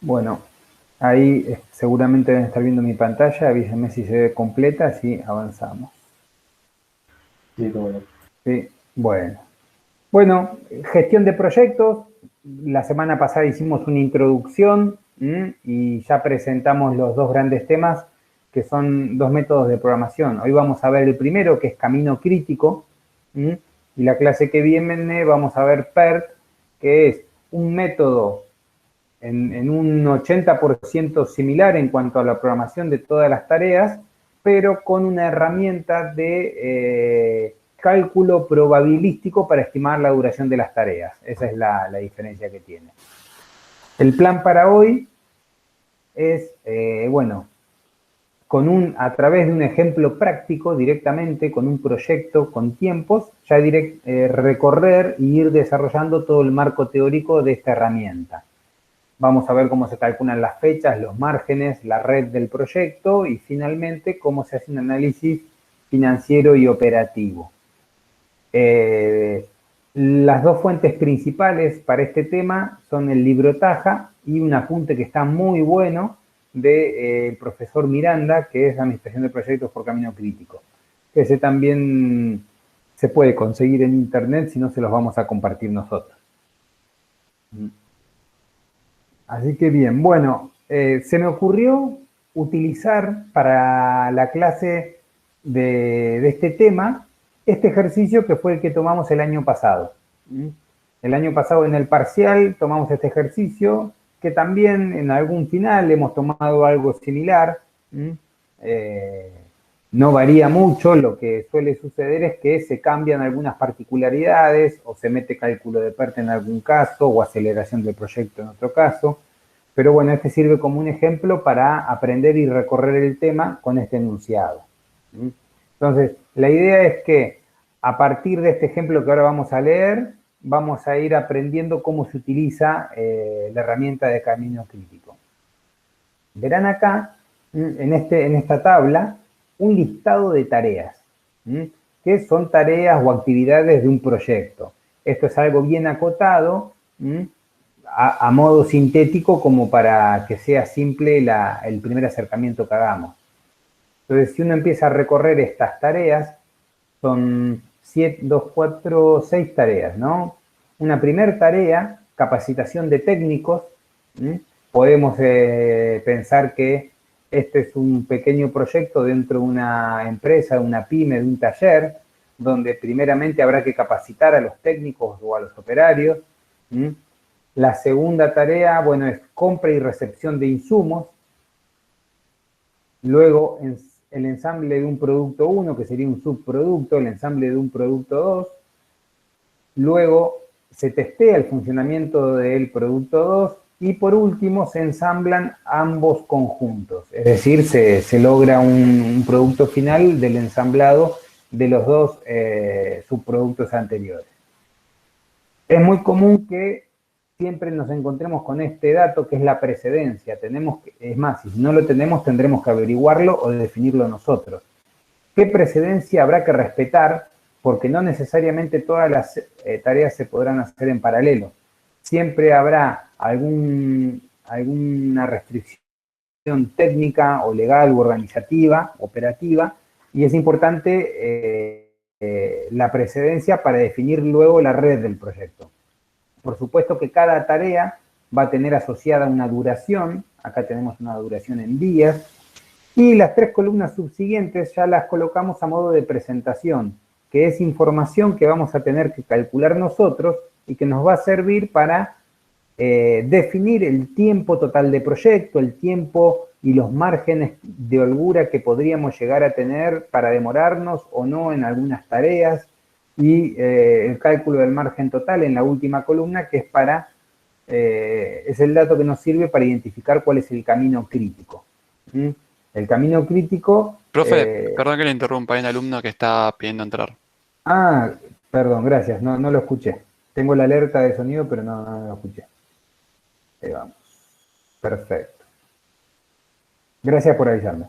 Bueno, ahí seguramente deben estar viendo mi pantalla. Avísenme si se ve completa, así avanzamos. Sí, cómo no. Sí, bueno. Bueno, gestión de proyectos. La semana pasada hicimos una introducción y ya presentamos los dos grandes temas que son dos métodos de programación. Hoy vamos a ver el primero, que es camino crítico, y la clase que viene vamos a ver PERT, que es un método en un 80% similar en cuanto a la programación de todas las tareas, pero con una herramienta de cálculo probabilístico para estimar la duración de las tareas. Esa es la diferencia que tiene. El plan para hoy es, bueno, a través de un ejemplo práctico directamente, con un proyecto, con tiempos, ya recorrer e ir desarrollando todo el marco teórico de esta herramienta. Vamos a ver cómo se calculan las fechas, los márgenes, la red del proyecto y finalmente cómo se hace un análisis financiero y operativo. Las dos fuentes principales para este tema son el libro Taja y un apunte que está muy bueno del profesor Miranda, que es Administración de Proyectos por Camino Crítico. Ese también se puede conseguir en internet, si no se los vamos a compartir nosotros. Así que bien, bueno, se me ocurrió utilizar para la clase de este tema este ejercicio que fue el que tomamos el año pasado. El año pasado en el parcial tomamos este ejercicio, que también en algún final hemos tomado algo similar. Eh, no varía mucho, lo que suele suceder es que se cambian algunas particularidades o se mete cálculo de PERT en algún caso o aceleración del proyecto en otro caso. Pero bueno, este sirve como un ejemplo para aprender y recorrer el tema con este enunciado. Entonces, la idea es que a partir de este ejemplo que ahora vamos a leer, vamos a ir aprendiendo cómo se utiliza la herramienta de camino crítico. Verán acá, en esta tabla, un listado de tareas, que son tareas o actividades de un proyecto. Esto es algo bien acotado, a modo sintético, como para que sea simple el primer acercamiento que hagamos. Entonces, si uno empieza a recorrer estas tareas, son 6 tareas, ¿no? Una primera tarea, capacitación de técnicos. Podemos pensar que este es un pequeño proyecto dentro de una empresa, de una pyme, de un taller, donde primeramente habrá que capacitar a los técnicos o a los operarios. La segunda tarea, bueno, es compra y recepción de insumos. Luego, el ensamble de un producto 1, que sería un subproducto, el ensamble de un producto 2. Luego, se testea el funcionamiento del producto 2. Y por último, se ensamblan ambos conjuntos. Es decir, se logra un producto final del ensamblado de los dos subproductos anteriores. Es muy común que siempre nos encontremos con este dato que es la precedencia. Es más, si no lo tenemos, tendremos que averiguarlo o definirlo nosotros. ¿Qué precedencia habrá que respetar? Porque no necesariamente todas las tareas se podrán hacer en paralelo. Siempre habrá alguna restricción técnica o legal o organizativa, operativa, y es importante la precedencia para definir luego la red del proyecto. Por supuesto que cada tarea va a tener asociada una duración. Acá tenemos una duración en días. Y las 3 columnas subsiguientes ya las colocamos a modo de presentación, que es información que vamos a tener que calcular nosotros y que nos va a servir para definir el tiempo total de proyecto, el tiempo y los márgenes de holgura que podríamos llegar a tener para demorarnos o no en algunas tareas, y el cálculo del margen total en la última columna, que es el dato que nos sirve para identificar cuál es el camino crítico. El camino crítico... Profe, perdón que le interrumpa, hay un alumno que está pidiendo entrar. Ah, perdón, gracias, no lo escuché. Tengo la alerta de sonido, pero no lo escuché. Ahí vamos. Perfecto. Gracias por avisarme.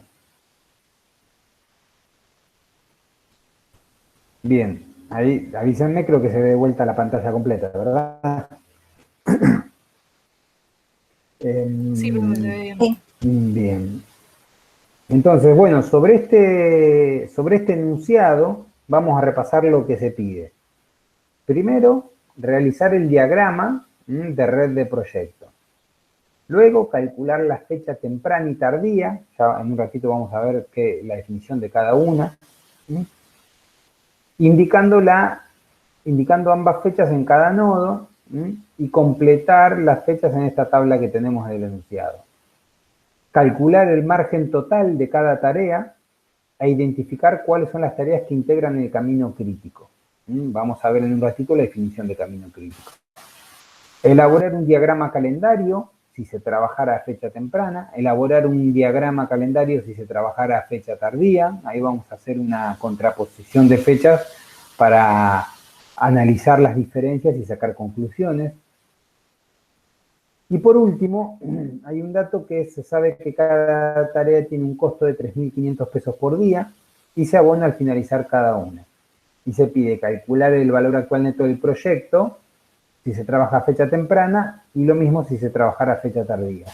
Bien, ahí avísenme, creo que se ve de vuelta la pantalla completa, ¿verdad? Sí, Sí. Bien. Entonces, bueno, sobre este enunciado vamos a repasar lo que se pide. Primero, realizar el diagrama de red de proyecto. Luego, calcular la fecha temprana y tardía. Ya en un ratito vamos a ver la definición de cada una. Indicando ambas fechas en cada nodo y completar las fechas en esta tabla que tenemos del enunciado. Calcular el margen total de cada tarea e identificar cuáles son las tareas que integran el camino crítico. Vamos a ver en un ratito la definición de camino crítico. Elaborar un diagrama calendario si se trabajara a fecha temprana. Elaborar un diagrama calendario si se trabajara a fecha tardía. Ahí vamos a hacer una contraposición de fechas para analizar las diferencias y sacar conclusiones. Y por último, hay un dato que se sabe que cada tarea tiene un costo de 3.500 pesos por día y se abona al finalizar cada una. Y se pide calcular el valor actual neto del proyecto si se trabaja a fecha temprana y lo mismo si se trabajara a fecha tardía.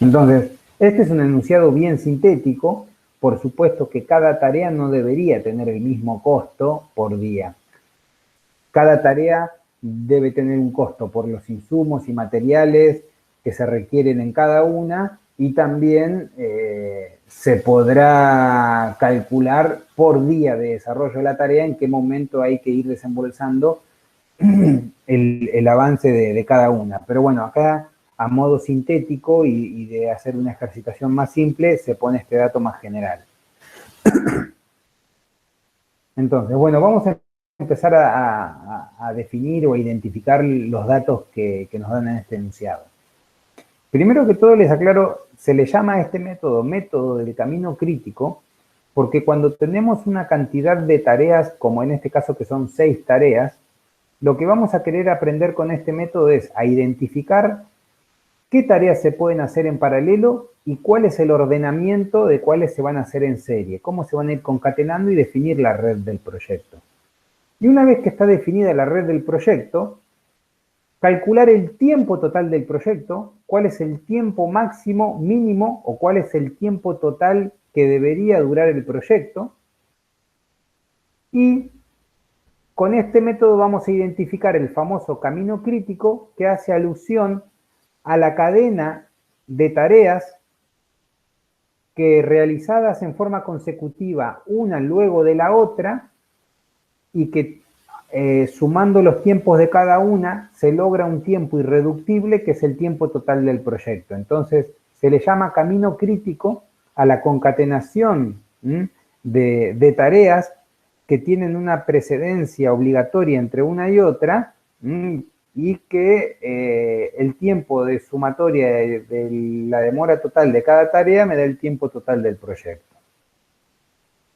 Entonces, este es un enunciado bien sintético. Por supuesto que cada tarea no debería tener el mismo costo por día. Cada tarea debe tener un costo por los insumos y materiales que se requieren en cada una y también se podrá calcular por día de desarrollo de la tarea en qué momento hay que ir desembolsando el avance de cada una. Pero bueno, acá a modo sintético y de hacer una ejercitación más simple se pone este dato más general. Entonces, bueno, vamos a empezar a definir o a identificar los datos que nos dan en este enunciado. Primero que todo les aclaro, se le llama a este método del camino crítico, porque cuando tenemos una cantidad de tareas, como en este caso que son 6 tareas, lo que vamos a querer aprender con este método es a identificar qué tareas se pueden hacer en paralelo y cuál es el ordenamiento de cuáles se van a hacer en serie, cómo se van a ir concatenando y definir la red del proyecto. Y una vez que está definida la red del proyecto, calcular el tiempo total del proyecto, cuál es el tiempo máximo, mínimo, o cuál es el tiempo total que debería durar el proyecto. Y con este método vamos a identificar el famoso camino crítico que hace alusión a la cadena de tareas que realizadas en forma consecutiva, una luego de la otra, y que sumando los tiempos de cada una, se logra un tiempo irreductible que es el tiempo total del proyecto. Entonces, se le llama camino crítico a la concatenación de tareas que tienen una precedencia obligatoria entre una y otra y que el tiempo de sumatoria de la demora total de cada tarea me da el tiempo total del proyecto.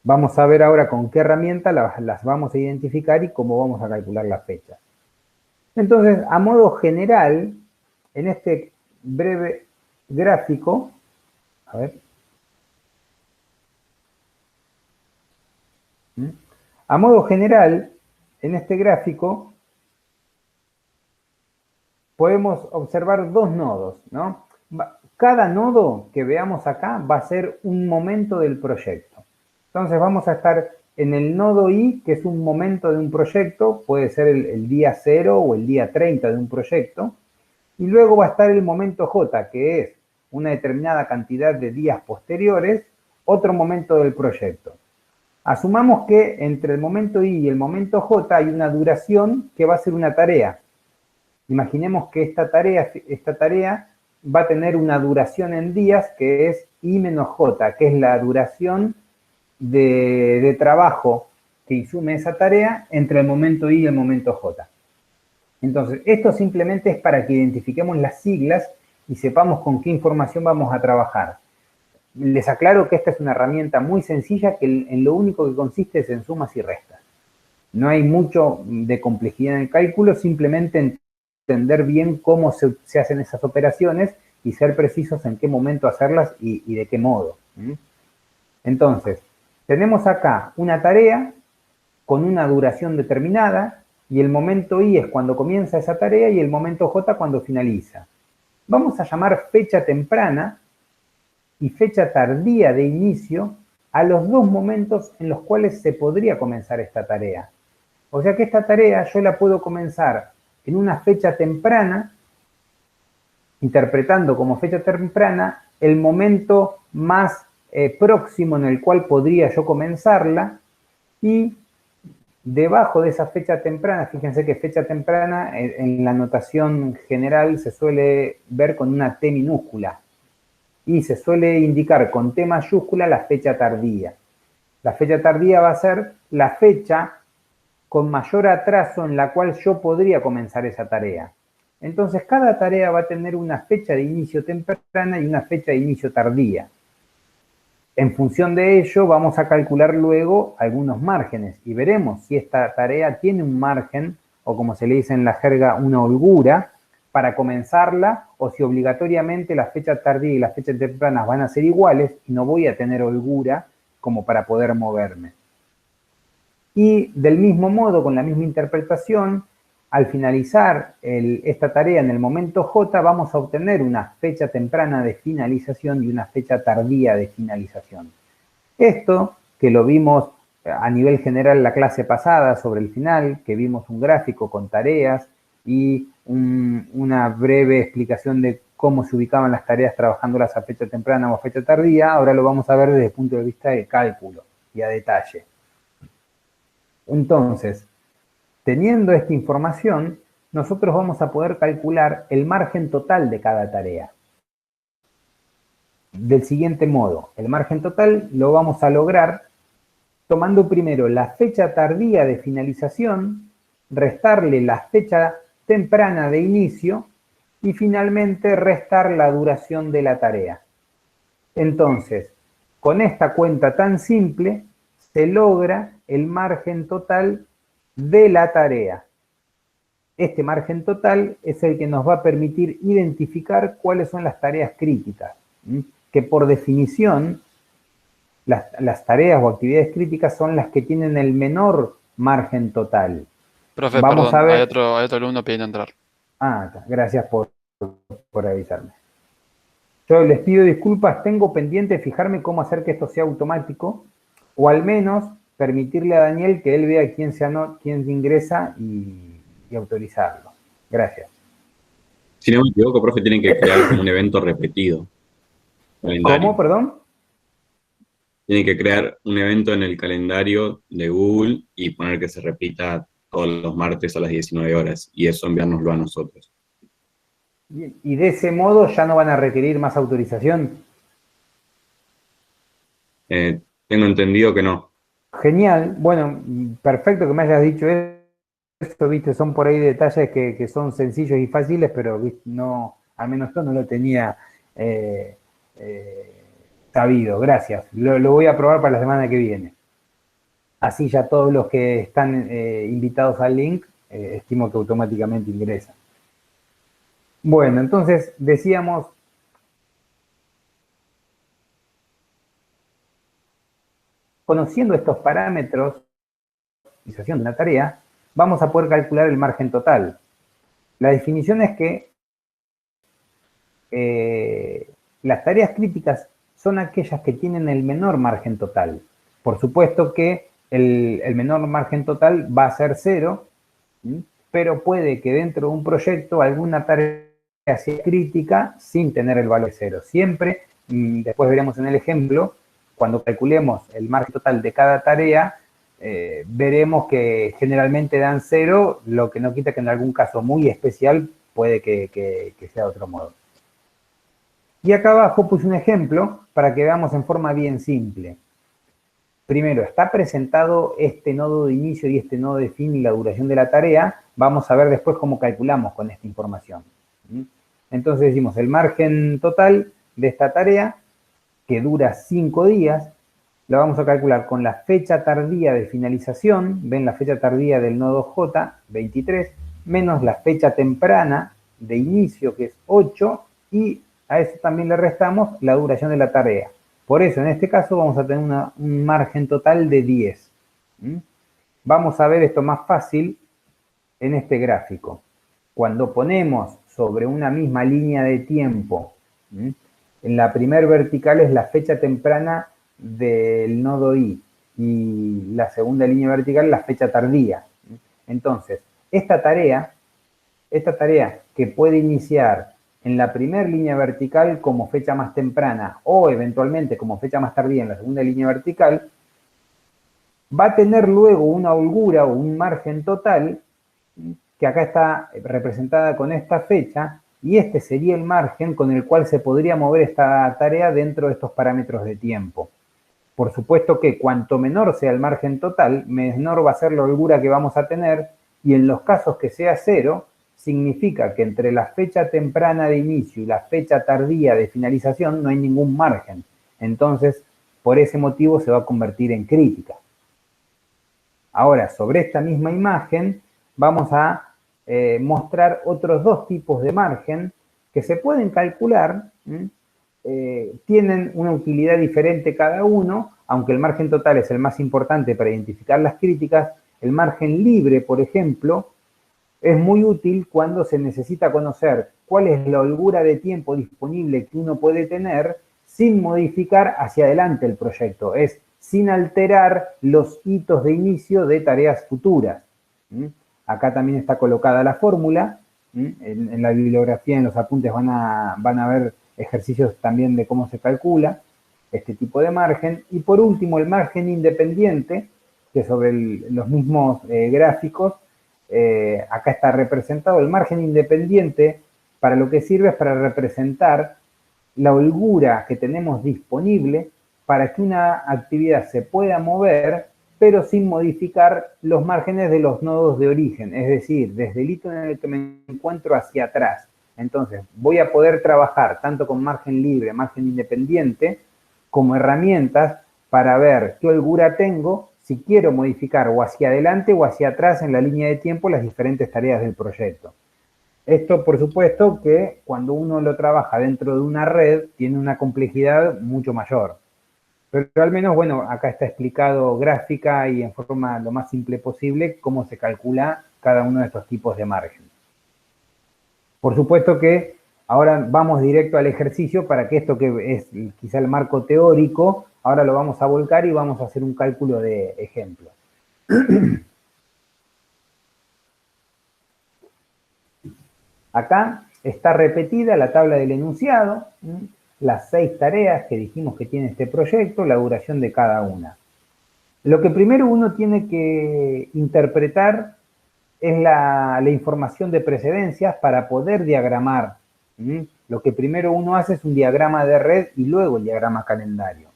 Vamos a ver ahora con qué herramienta las vamos a identificar y cómo vamos a calcular las fechas. Entonces, a modo general, en este breve gráfico, a ver. A modo general, en este gráfico, podemos observar 2 nodos, ¿no? Cada nodo que veamos acá va a ser un momento del proyecto. Entonces vamos a estar en el nodo I, que es un momento de un proyecto, puede ser el día 0 o el día 30 de un proyecto, y luego va a estar el momento J, que es una determinada cantidad de días posteriores, otro momento del proyecto. Asumamos que entre el momento I y el momento J hay una duración que va a ser una tarea. Imaginemos que esta tarea va a tener una duración en días que es I menos J, que es la duración de trabajo que insume esa tarea entre el momento I y el momento J. Entonces, esto simplemente es para que identifiquemos las siglas y sepamos con qué información vamos a trabajar. Les aclaro que esta es una herramienta muy sencilla que en lo único que consiste es en sumas y restas. No hay mucho de complejidad en el cálculo, simplemente entender bien cómo se hacen esas operaciones y ser precisos en qué momento hacerlas y de qué modo. Entonces, tenemos acá una tarea con una duración determinada y el momento I es cuando comienza esa tarea y el momento J cuando finaliza. Vamos a llamar fecha temprana y fecha tardía de inicio a los dos momentos en los cuales se podría comenzar esta tarea. O sea que esta tarea yo la puedo comenzar en una fecha temprana, interpretando como fecha temprana el momento más próximo en el cual podría yo comenzarla, y debajo de esa fecha temprana, fíjense que fecha temprana en la notación general se suele ver con una T minúscula y se suele indicar con T mayúscula la fecha tardía. La fecha tardía va a ser la fecha con mayor atraso en la cual yo podría comenzar esa tarea. Entonces, cada tarea va a tener una fecha de inicio temprana y una fecha de inicio tardía. En función de ello, vamos a calcular luego algunos márgenes y veremos si esta tarea tiene un margen, o como se le dice en la jerga, una holgura, para comenzarla, o si obligatoriamente la fecha tardía y las fechas tempranas van a ser iguales y no voy a tener holgura como para poder moverme. Y del mismo modo, con la misma interpretación, al finalizar esta tarea en el momento J, vamos a obtener una fecha temprana de finalización y una fecha tardía de finalización. Esto, que lo vimos a nivel general la clase pasada sobre el final, que vimos un gráfico con tareas y una breve explicación de cómo se ubicaban las tareas trabajándolas a fecha temprana o a fecha tardía, ahora lo vamos a ver desde el punto de vista de cálculo y a detalle. Entonces, teniendo esta información, nosotros vamos a poder calcular el margen total de cada tarea. Del siguiente modo, el margen total lo vamos a lograr tomando primero la fecha tardía de finalización, restarle la fecha temprana de inicio y finalmente restar la duración de la tarea. Entonces, con esta cuenta tan simple, se logra el margen total de la tarea. Este margen total es el que nos va a permitir identificar cuáles son las tareas críticas, que por definición las tareas o actividades críticas son las que tienen el menor margen total. Profe, Vamos perdón, a ver. hay otro alumno pidiendo entrar. Gracias por avisarme. Yo les pido disculpas, tengo pendiente fijarme cómo hacer que esto sea automático, o al menos permitirle a Daniel que él vea quién ingresa y autorizarlo. Gracias. Si no me equivoco, profe, tienen que crear como un evento repetido. Calendario. ¿Cómo, perdón? Tienen que crear un evento en el calendario de Google y poner que se repita todos los martes a las 19 horas y eso enviárnoslo a nosotros. Y de ese modo ya no van a requerir más autorización. Tengo entendido que no. Genial. Bueno, perfecto que me hayas dicho esto, viste, son por ahí detalles que son sencillos y fáciles, pero ¿viste? No, al menos yo no lo tenía sabido. Gracias. Lo voy a probar para la semana que viene. Así ya todos los que están invitados al link, estimo que automáticamente ingresan. Bueno, entonces decíamos, conociendo estos parámetros de realización de una tarea, vamos a poder calcular el margen total. La definición es que las tareas críticas son aquellas que tienen el menor margen total. Por supuesto que el menor margen total va a ser 0, pero puede que dentro de un proyecto alguna tarea sea crítica sin tener el valor 0. Siempre, después veremos en el ejemplo, cuando calculemos el margen total de cada tarea, veremos que generalmente dan 0, lo que no quita que en algún caso muy especial puede que sea de otro modo. Y acá abajo puse un ejemplo para que veamos en forma bien simple. Primero, está presentado este nodo de inicio y este nodo de fin y la duración de la tarea. Vamos a ver después cómo calculamos con esta información. Entonces decimos el margen total de esta tarea, que dura 5 días, lo vamos a calcular con la fecha tardía de finalización, ven la fecha tardía del nodo J, 23, menos la fecha temprana de inicio, que es 8, y a eso también le restamos la duración de la tarea. Por eso, en este caso, vamos a tener un margen total de 10. Vamos a ver esto más fácil en este gráfico. Cuando ponemos sobre una misma línea de tiempo. En la primer vertical es la fecha temprana del nodo I y la segunda línea vertical la fecha tardía. Entonces, esta tarea que puede iniciar en la primera línea vertical como fecha más temprana o eventualmente como fecha más tardía en la segunda línea vertical, va a tener luego una holgura o un margen total que acá está representada con esta fecha, y este sería el margen con el cual se podría mover esta tarea dentro de estos parámetros de tiempo. Por supuesto que cuanto menor sea el margen total, menor va a ser la holgura que vamos a tener, y en los casos que sea 0, significa que entre la fecha temprana de inicio y la fecha tardía de finalización no hay ningún margen. Entonces, por ese motivo se va a convertir en crítica. Ahora, sobre esta misma imagen, vamos a mostrar otros dos tipos de margen que se pueden calcular. Tienen una utilidad diferente cada uno, aunque el margen total es el más importante para identificar las críticas. El margen libre, por ejemplo, es muy útil cuando se necesita conocer cuál es la holgura de tiempo disponible que uno puede tener sin modificar hacia adelante el proyecto, es sin alterar los hitos de inicio de tareas futuras. Acá también está colocada la fórmula. En la bibliografía, en los apuntes van a ver ejercicios también de cómo se calcula este tipo de margen. Y por último, el margen independiente, que sobre los mismos gráficos, acá está representado. El margen independiente, para lo que sirve es para representar la holgura que tenemos disponible para que una actividad se pueda mover, pero sin modificar los márgenes de los nodos de origen, es decir, desde el hito en el que me encuentro hacia atrás. Entonces, voy a poder trabajar tanto con margen libre, margen independiente, como herramientas para ver qué holgura tengo si quiero modificar o hacia adelante o hacia atrás en la línea de tiempo las diferentes tareas del proyecto. Esto, por supuesto, que cuando uno lo trabaja dentro de una red, tiene una complejidad mucho mayor. Pero al menos, bueno, acá está explicado gráfica y en forma lo más simple posible cómo se calcula cada uno de estos tipos de margen. Por supuesto que ahora vamos directo al ejercicio para que esto que es quizá el marco teórico, ahora lo vamos a volcar y vamos a hacer un cálculo de ejemplo. Acá está repetida la tabla del enunciado, las 6 tareas que dijimos que tiene este proyecto, la duración de cada una. Lo que primero uno tiene que interpretar es la información de precedencias para poder diagramar. Lo que primero uno hace es un diagrama de red y luego el diagrama calendario.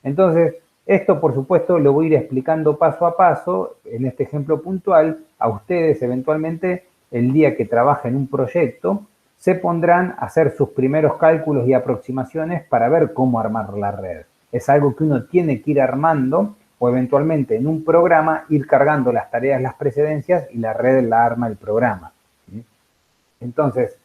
Entonces, esto por supuesto lo voy a ir explicando paso a paso en este ejemplo puntual. A ustedes eventualmente el día que trabajen un proyecto se pondrán a hacer sus primeros cálculos y aproximaciones para ver cómo armar la red. Es algo que uno tiene que ir armando o eventualmente en un programa ir cargando las tareas, las precedencias y la red la arma el programa. Entonces,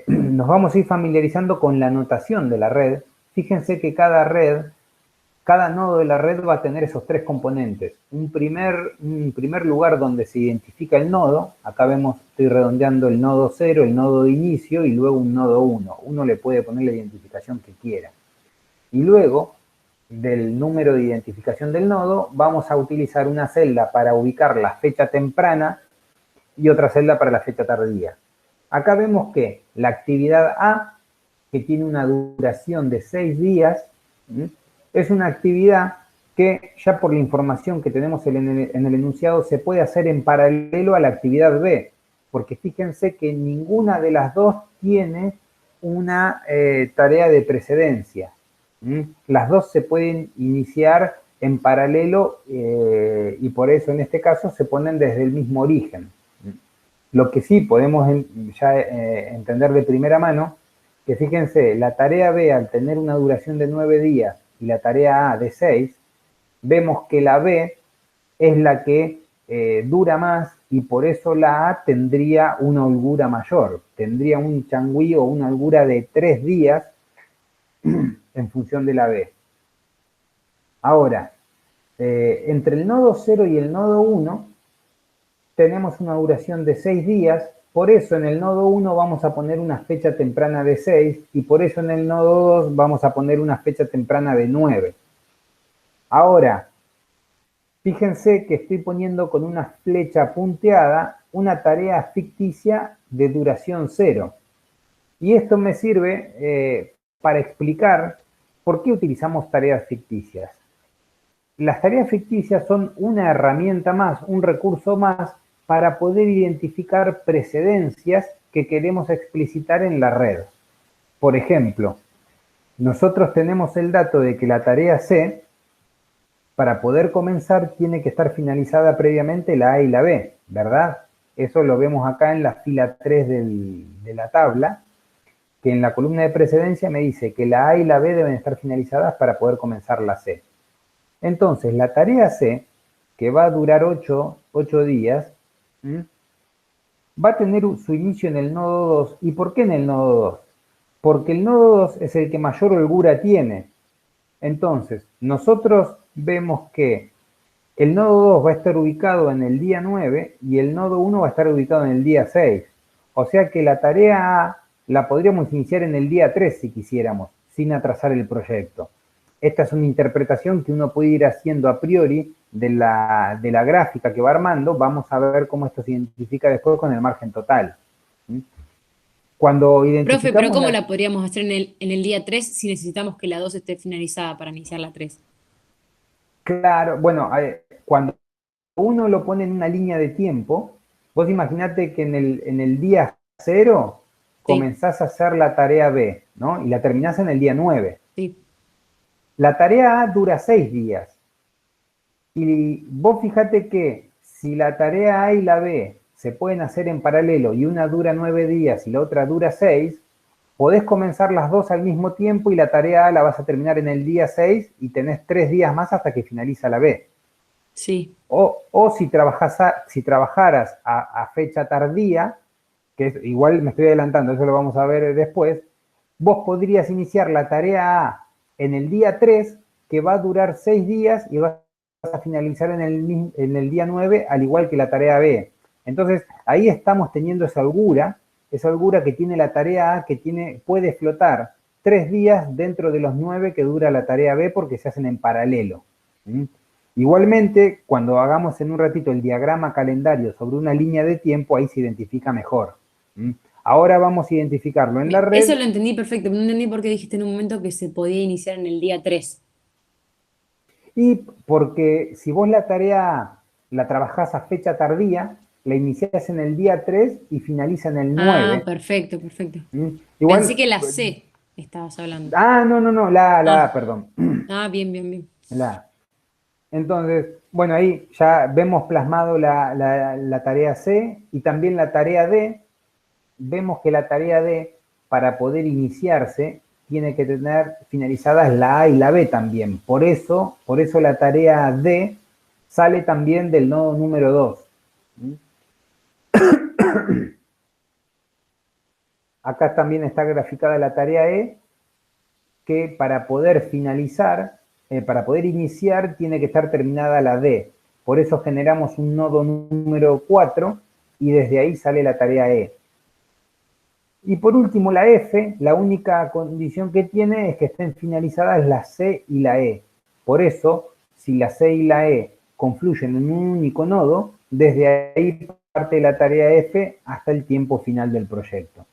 nos vamos a ir familiarizando con la notación de la red. Fíjense que cada nodo de la red va a tener esos 3 componentes. Un primer lugar donde se identifica el nodo. Acá vemos, estoy redondeando el nodo 0, el nodo de inicio y luego un nodo 1. Uno le puede poner la identificación que quiera. Y luego, del número de identificación del nodo, vamos a utilizar una celda para ubicar la fecha temprana y otra celda para la fecha tardía. Acá vemos que la actividad A, que tiene una duración de 6 días, es una actividad que ya por la información que tenemos en el enunciado se puede hacer en paralelo a la actividad B, porque fíjense que ninguna de las dos tiene una tarea de precedencia. Las dos se pueden iniciar en paralelo y por eso en este caso se ponen desde el mismo origen. Lo que sí podemos ya entender de primera mano, que fíjense, la tarea B al tener una duración de 9 días y la tarea A de 6, vemos que la B es la que dura más y por eso la A tendría una holgura mayor, tendría un changüí o una holgura de 3 días en función de la B. Ahora, entre el nodo 0 y el nodo 1 tenemos una duración de 6 días por eso en el nodo 1 vamos a poner una fecha temprana de 6 y por eso en el nodo 2 vamos a poner una fecha temprana de 9. Ahora, fíjense que estoy poniendo con una flecha punteada una tarea ficticia de duración 0. Y esto me sirve para explicar por qué utilizamos tareas ficticias. Las tareas ficticias son una herramienta más, un recurso más para poder identificar precedencias que queremos explicitar en la red. Por ejemplo, nosotros tenemos el dato de que la tarea C, para poder comenzar, tiene que estar finalizada previamente la A y la B, ¿verdad? Eso lo vemos acá en la fila 3 de la tabla, que en la columna de precedencia me dice que la A y la B deben estar finalizadas para poder comenzar la C. Entonces, la tarea C, que va a durar 8 días, va a tener su inicio en el nodo 2. ¿Y por qué en el nodo 2? Porque el nodo 2 es el que mayor holgura tiene. Entonces, nosotros vemos que el nodo 2 va a estar ubicado en el día 9 y el nodo 1 va a estar ubicado en el día 6. O sea que la tarea A la podríamos iniciar en el día 3 si quisiéramos, sin atrasar el proyecto. Esta es una interpretación que uno puede ir haciendo a priori de la gráfica que va armando. Vamos a ver cómo esto se identifica después con el margen total. Cuando identificamos... Profe, pero ¿cómo la podríamos hacer en el día 3 si necesitamos que la 2 esté finalizada para iniciar la 3? Claro, bueno, cuando uno lo pone en una línea de tiempo, vos imaginate que en el día 0 comenzás a hacer la tarea B, ¿no? Y la terminás en el día 9. Sí. La tarea A dura 6 días. Y vos fíjate que si la tarea A y la B se pueden hacer en paralelo y una dura 9 días y la otra dura 6, podés comenzar las dos al mismo tiempo y la tarea A la vas a terminar en el día 6 y tenés 3 días más hasta que finaliza la B. Sí. O si trabajaras a fecha tardía, que es, igual me estoy adelantando, eso lo vamos a ver después, vos podrías iniciar la tarea A en el día 3, que va a durar 6 días y vas a finalizar en el día 9, al igual que la tarea B. Entonces, ahí estamos teniendo esa holgura que tiene la tarea A, que puede flotar 3 días dentro de los 9 que dura la tarea B porque se hacen en paralelo. Igualmente, cuando hagamos en un ratito el diagrama calendario sobre una línea de tiempo, ahí se identifica mejor. Ahora vamos a identificarlo en la red. Eso lo entendí perfecto, no entendí por qué dijiste en un momento que se podía iniciar en el día 3. Y porque si vos la tarea la trabajás a fecha tardía, la iniciás en el día 3 y finaliza en el 9. Ah, perfecto, perfecto. Igual, pensé que la C estabas hablando. Ah, no, la A, perdón. Ah, bien. La A. Entonces, bueno, ahí ya vemos plasmado la tarea C y también la tarea D. Vemos que la tarea D, para poder iniciarse, tiene que tener finalizadas la A y la B también. Por eso la tarea D sale también del nodo número 2. Acá también está graficada la tarea E, que para poder finalizar, para poder iniciar, tiene que estar terminada la D. Por eso generamos un nodo número 4 y desde ahí sale la tarea E. Y por último, la F, la única condición que tiene es que estén finalizadas la C y la E. Por eso, si la C y la E confluyen en un único nodo, desde ahí parte la tarea F hasta el tiempo final del proyecto.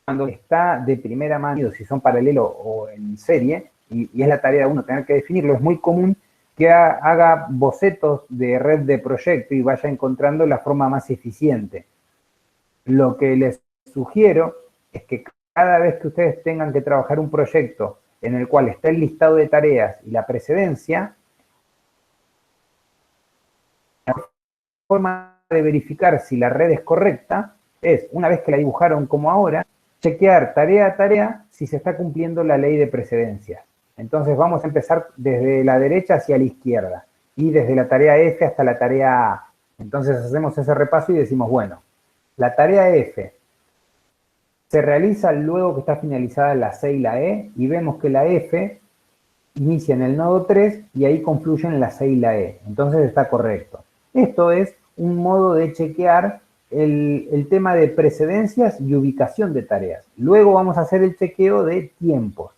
Cuando está de primera mano, si son paralelo o en serie, y es la tarea de uno tener que definirlo, es muy común que haga bocetos de red de proyecto y vaya encontrando la forma más eficiente. Lo que les sugiero es que cada vez que ustedes tengan que trabajar un proyecto en el cual está el listado de tareas y la precedencia, la forma de verificar si la red es correcta es, una vez que la dibujaron como ahora, chequear tarea a tarea si se está cumpliendo la ley de precedencia. Entonces vamos a empezar desde la derecha hacia la izquierda y desde la tarea F hasta la tarea A. Entonces hacemos ese repaso y decimos, bueno, la tarea F se realiza luego que está finalizada la C y la E y vemos que la F inicia en el nodo 3 y ahí confluyen la C y la E. Entonces está correcto. Esto es un modo de chequear el tema de precedencias y ubicación de tareas. Luego vamos a hacer el chequeo de tiempos.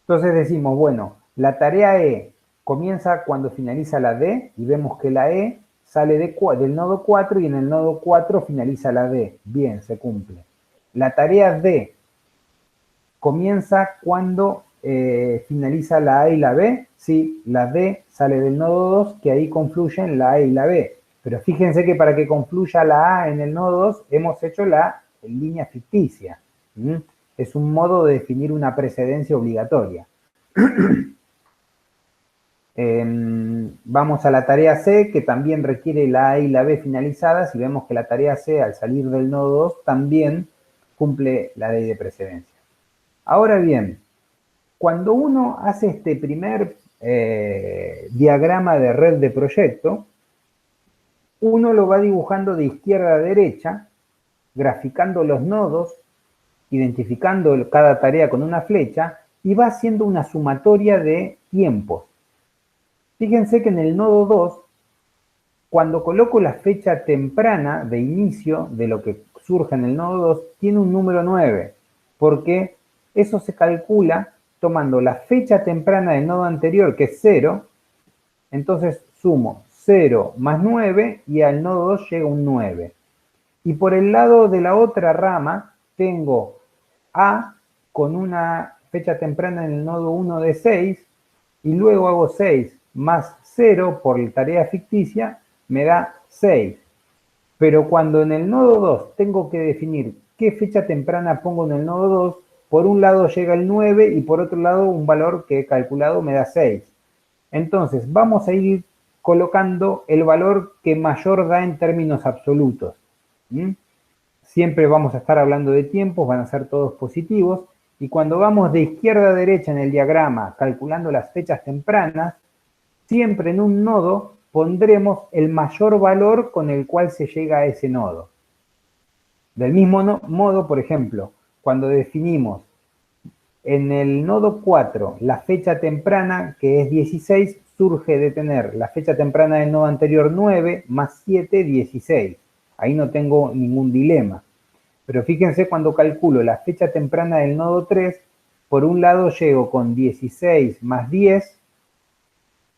Entonces decimos, bueno, la tarea E comienza cuando finaliza la D y vemos que la E sale del nodo 4 y en el nodo 4 finaliza la D. Bien, se cumple. La tarea D comienza cuando finaliza la A y la B. Sí, la D sale del nodo 2, que ahí confluyen la A y la B. Pero fíjense que para que confluya la A en el nodo 2, hemos hecho la línea ficticia. Es un modo de definir una precedencia obligatoria. Vamos a la tarea C, que también requiere la A y la B finalizadas, y vemos que la tarea C, al salir del nodo 2, también cumple la ley de precedencia. Ahora bien, cuando uno hace este primer diagrama de red de proyecto, uno lo va dibujando de izquierda a derecha, graficando los nodos, identificando cada tarea con una flecha, y va haciendo una sumatoria de tiempos. Fíjense que en el nodo 2, cuando coloco la fecha temprana de inicio de lo que surge en el nodo 2, tiene un número 9, porque eso se calcula tomando la fecha temprana del nodo anterior, que es 0, entonces sumo 0 más 9 y al nodo 2 llega un 9. Y por el lado de la otra rama tengo A con una fecha temprana en el nodo 1 de 6 y luego hago 6 más 0 por la tarea ficticia, me da 6. Pero cuando en el nodo 2 tengo que definir qué fecha temprana pongo en el nodo 2, por un lado llega el 9 y por otro lado un valor que he calculado me da 6. Entonces vamos a ir colocando el valor que mayor da en términos absolutos. Siempre vamos a estar hablando de tiempos, van a ser todos positivos. Y cuando vamos de izquierda a derecha en el diagrama calculando las fechas tempranas, siempre en un nodo pondremos el mayor valor con el cual se llega a ese nodo. Del mismo modo, por ejemplo, cuando definimos en el nodo 4 la fecha temprana, que es 16, surge de tener la fecha temprana del nodo anterior 9 más 7, 16. Ahí no tengo ningún dilema. Pero fíjense cuando calculo la fecha temprana del nodo 3, por un lado llego con 16 más 10,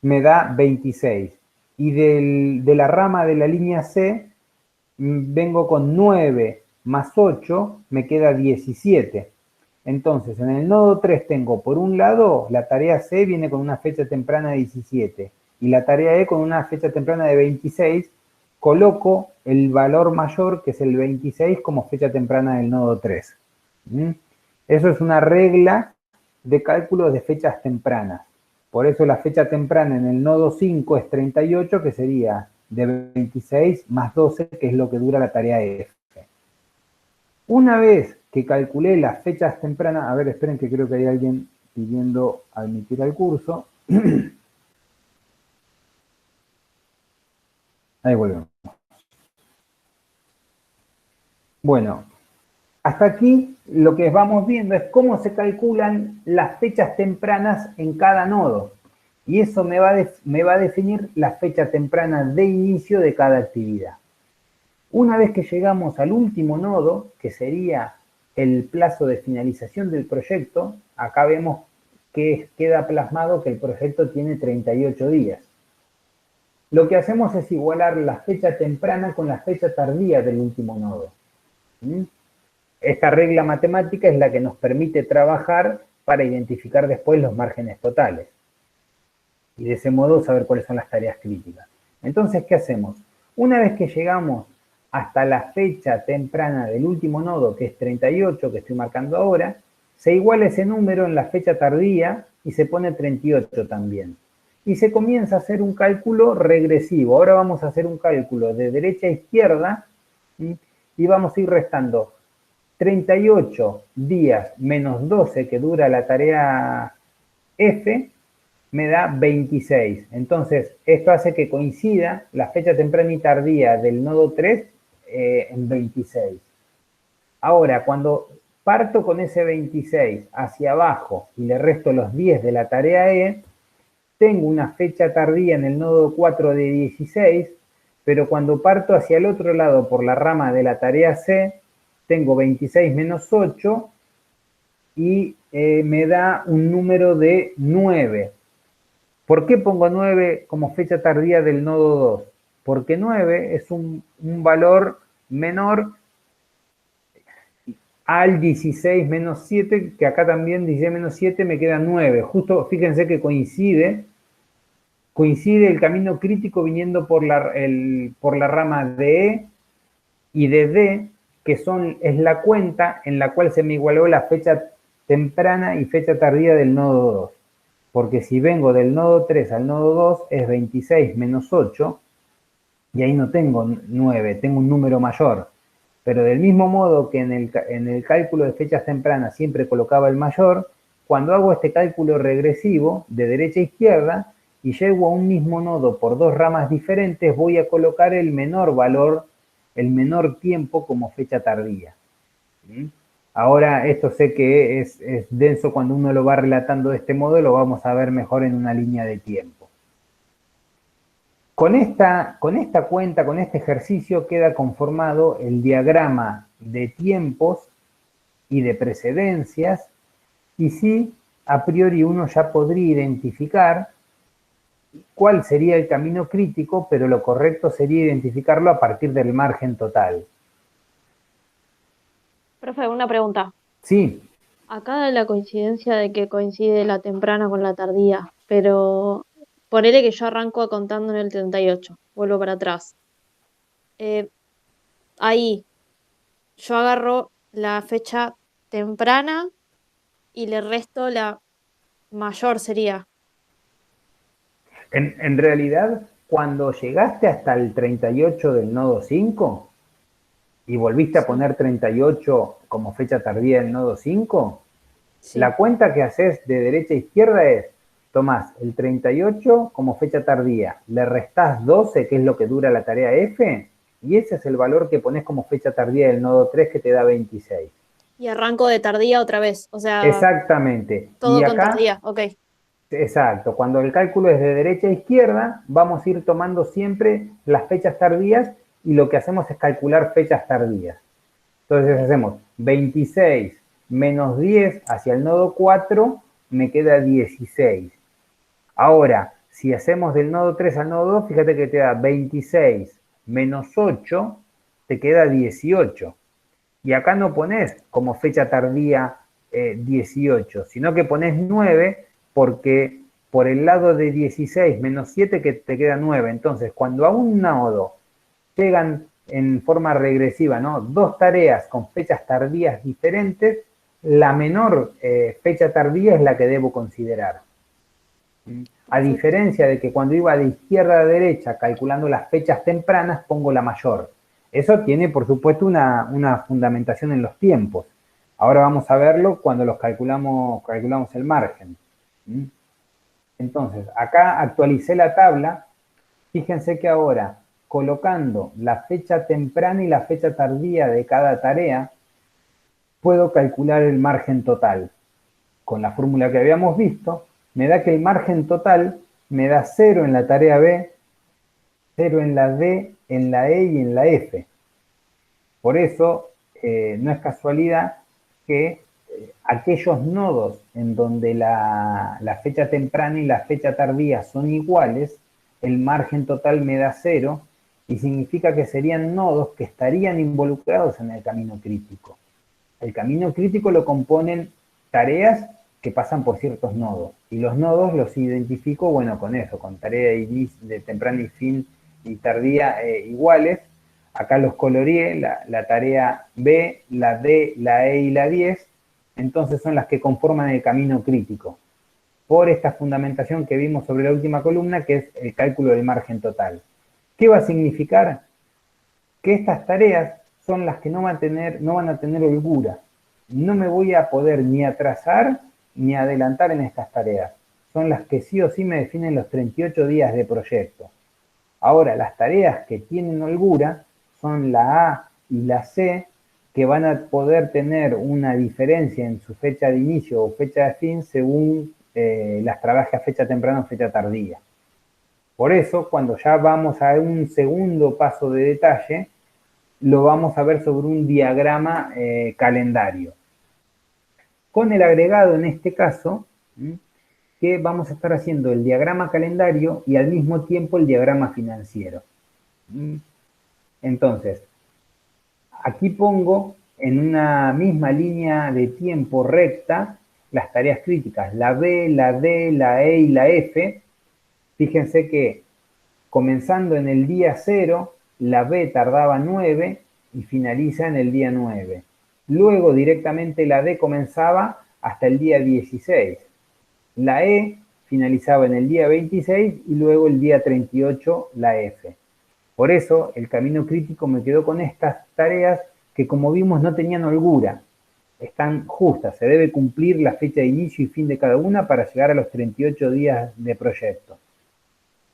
me da 26. Y de la rama de la línea C, vengo con 9 más 8, me queda 17. Entonces, en el nodo 3 tengo, por un lado, la tarea C viene con una fecha temprana de 17 y la tarea E con una fecha temprana de 26. Coloco el valor mayor, que es el 26, como fecha temprana del nodo 3. Eso es una regla de cálculo de fechas tempranas. Por eso la fecha temprana en el nodo 5 es 38, que sería de 26 más 12, que es lo que dura la tarea F. Una vez que calculé las fechas tempranas, a ver, esperen que creo que hay alguien pidiendo admitir al curso. Ahí volvemos. Bueno, hasta aquí lo que vamos viendo es cómo se calculan las fechas tempranas en cada nodo. Y eso me va a definir la fecha temprana de inicio de cada actividad. Una vez que llegamos al último nodo, que sería el plazo de finalización del proyecto, acá vemos que queda plasmado que el proyecto tiene 38 días. Lo que hacemos es igualar la fecha temprana con la fecha tardía del último nodo. Esta regla matemática es la que nos permite trabajar para identificar después los márgenes totales. Y de ese modo saber cuáles son las tareas críticas. Entonces, ¿qué hacemos? Una vez que llegamos hasta la fecha temprana del último nodo, que es 38, que estoy marcando ahora, se iguala ese número en la fecha tardía y se pone 38 también. Y se comienza a hacer un cálculo regresivo. Ahora vamos a hacer un cálculo de derecha a izquierda, ¿sí? Y vamos a ir restando 38 días menos 12 que dura la tarea F, me da 26. Entonces, esto hace que coincida la fecha temprana y tardía del nodo 3 en 26. Ahora, cuando parto con ese 26 hacia abajo y le resto los 10 de la tarea E, tengo una fecha tardía en el nodo 4 de 16, pero cuando parto hacia el otro lado por la rama de la tarea C, tengo 26 menos 8 y me da un número de 9. ¿Por qué pongo 9 como fecha tardía del nodo 2? Porque 9 es un valor menor al 16 menos 7, que acá también 16 menos 7 me queda 9. Justo, fíjense que coincide el camino crítico viniendo por la rama de E y de D, que es la cuenta en la cual se me igualó la fecha temprana y fecha tardía del nodo 2. Porque si vengo del nodo 3 al nodo 2 es 26 menos 8, y ahí no tengo 9, tengo un número mayor. Pero del mismo modo que en el cálculo de fechas tempranas siempre colocaba el mayor, cuando hago este cálculo regresivo de derecha a izquierda y llego a un mismo nodo por dos ramas diferentes, voy a colocar el menor valor, el menor tiempo como fecha tardía. ¿Sí? Ahora, esto sé que es denso cuando uno lo va relatando de este modo, lo vamos a ver mejor en una línea de tiempo. Con esta cuenta, con este ejercicio, queda conformado el diagrama de tiempos y de precedencias, y sí, a priori uno ya podría identificar cuál sería el camino crítico, pero lo correcto sería identificarlo a partir del margen total. Profe, una pregunta. Sí, Acá da la coincidencia de que coincide la temprana con la tardía, pero ponele que yo arranco contando en el 38, vuelvo para atrás. Ahí yo agarro la fecha temprana y le resto la mayor sería. en realidad, cuando llegaste hasta el 38 del nodo 5 y volviste a Sí. poner 38 como fecha tardía del nodo 5, Sí. la cuenta que haces de derecha a izquierda es, tomás el 38 como fecha tardía, le restás 12, que es lo que dura la tarea F, y ese es el valor que pones como fecha tardía del nodo 3, que te da 26. Y arranco de tardía otra vez, o sea, Exactamente. todo Y con acá, tardía, ok. exacto, cuando el cálculo es de derecha a izquierda, vamos a ir tomando siempre las fechas tardías y lo que hacemos es calcular fechas tardías. Entonces hacemos 26 menos 10 hacia el nodo 4, me queda 16. Ahora, si hacemos del nodo 3 al nodo 2, fíjate que te da 26 menos 8, te queda 18. Y acá no pones como fecha tardía 18, sino que pones 9, porque por el lado de 16 menos 7 que te queda 9. Entonces, cuando a un nodo llegan en forma regresiva, ¿no?, dos tareas con fechas tardías diferentes, la menor fecha tardía es la que debo considerar. A diferencia de que cuando iba de izquierda a derecha calculando las fechas tempranas, pongo la mayor. Eso tiene, por supuesto, una fundamentación en los tiempos. Ahora vamos a verlo cuando los calculamos el margen. Entonces, acá actualicé la tabla. Fíjense que ahora, colocando la fecha temprana y la fecha tardía de cada tarea, puedo calcular el margen total. Con la fórmula que habíamos visto, me da que el margen total me da 0 en la tarea B, 0 en la D, en la E y en la F. Por eso, no es casualidad que aquellos nodos en donde la fecha temprana y la fecha tardía son iguales, el margen total me da 0, y significa que serían nodos que estarían involucrados en el camino crítico. El camino crítico lo componen tareas que pasan por ciertos nodos, y los nodos los identifico, bueno, con eso, con tarea de temprana y fin y tardía iguales. Acá los coloreé, la tarea B, la D, la E y la 10, entonces son las que conforman el camino crítico, por esta fundamentación que vimos sobre la última columna, que es el cálculo del margen total. ¿Qué va a significar? Que estas tareas son las que no van a tener holgura. No me voy a poder ni atrasar ni adelantar en estas tareas. Son las que sí o sí me definen los 38 días de proyecto. Ahora, las tareas que tienen holgura son la A y la C, que van a poder tener una diferencia en su fecha de inicio o fecha de fin según las trabaje a fecha temprana o fecha tardía. Por eso, cuando ya vamos a un segundo paso de detalle, lo vamos a ver sobre un diagrama calendario. Con el agregado en este caso, que vamos a estar haciendo el diagrama calendario y al mismo tiempo el diagrama financiero. Entonces, aquí pongo en una misma línea de tiempo recta las tareas críticas, la B, la D, la E y la F. Fíjense que comenzando en el día 0, la B tardaba 9 y finaliza en el día 9. Luego directamente la D comenzaba hasta el día 16. La E finalizaba en el día 26 y luego el día 38 la F. Por eso el camino crítico me quedó con estas tareas que, como vimos, no tenían holgura. Están justas, se debe cumplir la fecha de inicio y fin de cada una para llegar a los 38 días de proyecto.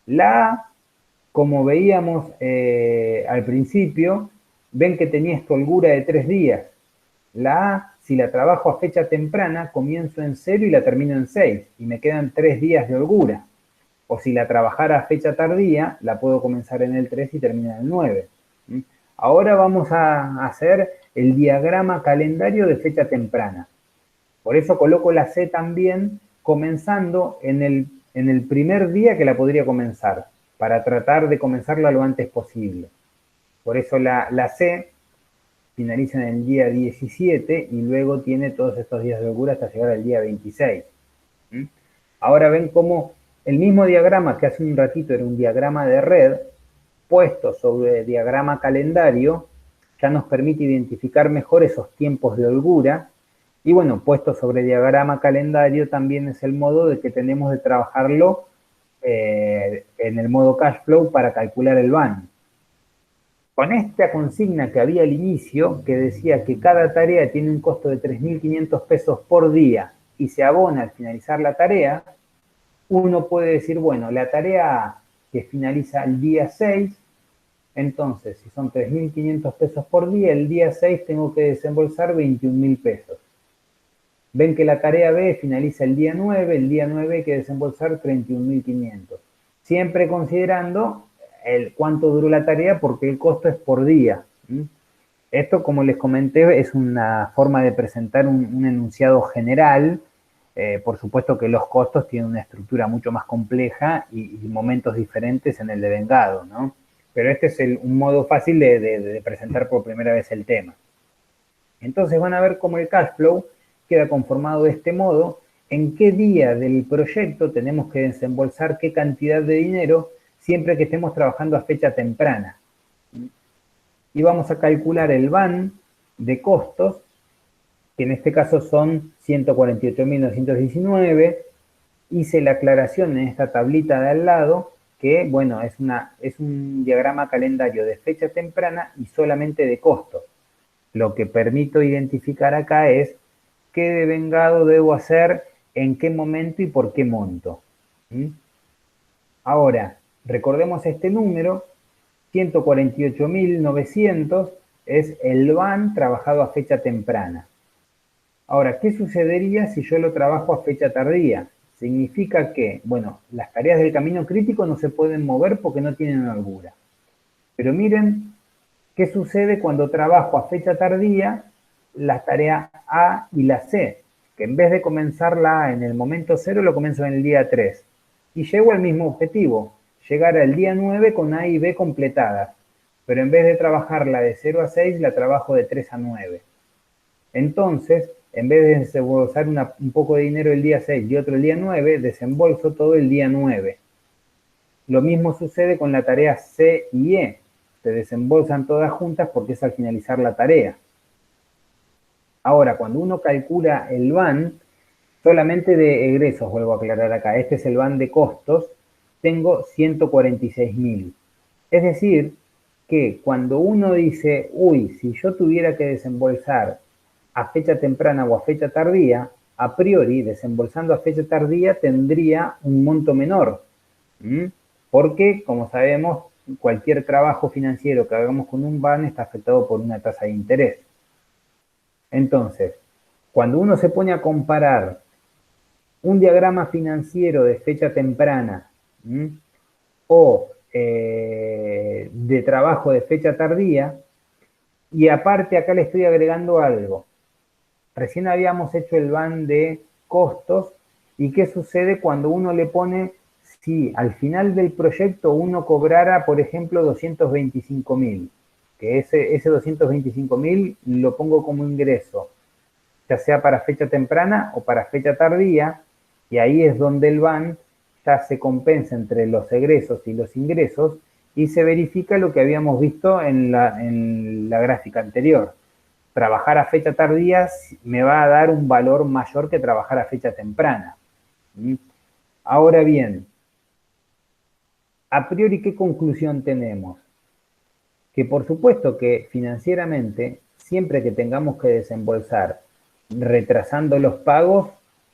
La A, como veíamos al principio, ven que tenía esta holgura de 3 días. La A, si la trabajo a fecha temprana, comienzo en 0 y la termino en 6, y me quedan 3 días de holgura. O si la trabajara a fecha tardía, la puedo comenzar en el 3 y terminar en el 9. Ahora vamos a hacer el diagrama calendario de fecha temprana. Por eso coloco la C también comenzando en el primer día que la podría comenzar, para tratar de comenzarla lo antes posible. Por eso la C finaliza en el día 17 y luego tiene todos estos días de holgura hasta llegar al día 26. Ahora ven cómo el mismo diagrama que hace un ratito era un diagrama de red, puesto sobre el diagrama calendario, ya nos permite identificar mejor esos tiempos de holgura. Y bueno, puesto sobre diagrama calendario también es el modo de que tenemos de trabajarlo en el modo cash flow para calcular el BAN. Con esta consigna que había al inicio, que decía que cada tarea tiene un costo de 3.500 pesos por día y se abona al finalizar la tarea, uno puede decir, bueno, la tarea que finaliza el día 6, entonces, si son 3.500 pesos por día, el día 6 tengo que desembolsar 21.000 pesos. Ven que la tarea B finaliza el día 9 hay que desembolsar 31.500. Siempre considerando cuánto duró la tarea porque el costo es por día. Esto, como les comenté, es una forma de presentar un enunciado general. Por supuesto que los costos tienen una estructura mucho más compleja y momentos diferentes en el devengado, ¿no? Pero este es un modo fácil de presentar por primera vez el tema. Entonces van a ver cómo el cash flow queda conformado de este modo, en qué día del proyecto tenemos que desembolsar qué cantidad de dinero siempre que estemos trabajando a fecha temprana. Y vamos a calcular el BAN de costos, que en este caso son 148.919. Hice la aclaración en esta tablita de al lado, que bueno, es un diagrama calendario de fecha temprana y solamente de costos. Lo que permito identificar acá es qué devengado debo hacer, en qué momento y por qué monto. Ahora, recordemos este número, 148.900 es el BAN trabajado a fecha temprana. Ahora, ¿qué sucedería si yo lo trabajo a fecha tardía? Significa que, bueno, las tareas del camino crítico no se pueden mover porque no tienen holgura. Pero miren qué sucede cuando trabajo a fecha tardía la tarea A y la C, que en vez de comenzarla en el momento 0, lo comienzo en el día 3. Y llego al mismo objetivo, llegar al día 9 con A y B completadas. Pero en vez de trabajarla de 0 a 6, la trabajo de 3 a 9. Entonces, en vez de desembolsar un poco de dinero el día 6 y otro el día 9, desembolso todo el día 9. Lo mismo sucede con la tarea C y E. Se desembolsan todas juntas porque es al finalizar la tarea. Ahora, cuando uno calcula el BAN, solamente de egresos, vuelvo a aclarar acá, este es el BAN de costos, tengo 146.000. Es decir, que cuando uno dice, uy, si yo tuviera que desembolsar a fecha temprana o a fecha tardía, a priori, desembolsando a fecha tardía, tendría un monto menor. Porque, como sabemos, cualquier trabajo financiero que hagamos con un BAN está afectado por una tasa de interés. Entonces, cuando uno se pone a comparar un diagrama financiero de fecha temprana, ¿m? O de trabajo de fecha tardía, y aparte acá le estoy agregando algo. Recién habíamos hecho el ban de costos, y qué sucede cuando uno le pone, si al final del proyecto uno cobrara, por ejemplo, 225.000, que ese 225.000 lo pongo como ingreso, ya sea para fecha temprana o para fecha tardía, y ahí es donde el ban ya se compensa entre los egresos y los ingresos, y se verifica lo que habíamos visto en la gráfica anterior. Trabajar a fecha tardía me va a dar un valor mayor que trabajar a fecha temprana. Ahora bien, a priori, ¿qué conclusión tenemos? Que por supuesto que financieramente, siempre que tengamos que desembolsar retrasando los pagos,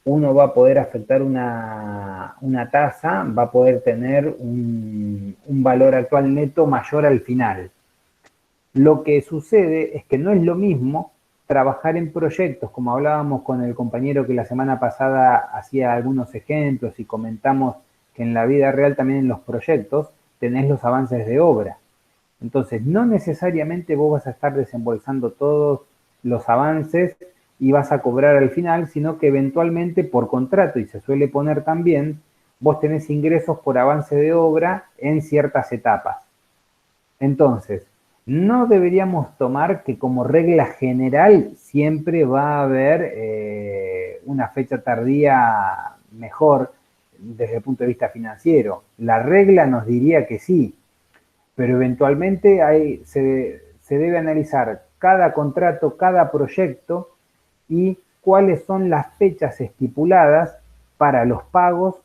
uno va a poder afectar una tasa, va a poder tener un valor actual neto mayor al final. Lo que sucede es que no es lo mismo trabajar en proyectos, como hablábamos con el compañero que la semana pasada hacía algunos ejemplos y comentamos que en la vida real también en los proyectos tenés los avances de obra. Entonces, no necesariamente vos vas a estar desembolsando todos los avances y vas a cobrar al final, sino que eventualmente por contrato, y se suele poner también, vos tenés ingresos por avance de obra en ciertas etapas. Entonces, no deberíamos tomar que como regla general siempre va a haber una fecha tardía mejor desde el punto de vista financiero. La regla nos diría que sí, pero eventualmente se debe analizar cada contrato, cada proyecto y cuáles son las fechas estipuladas para los pagos,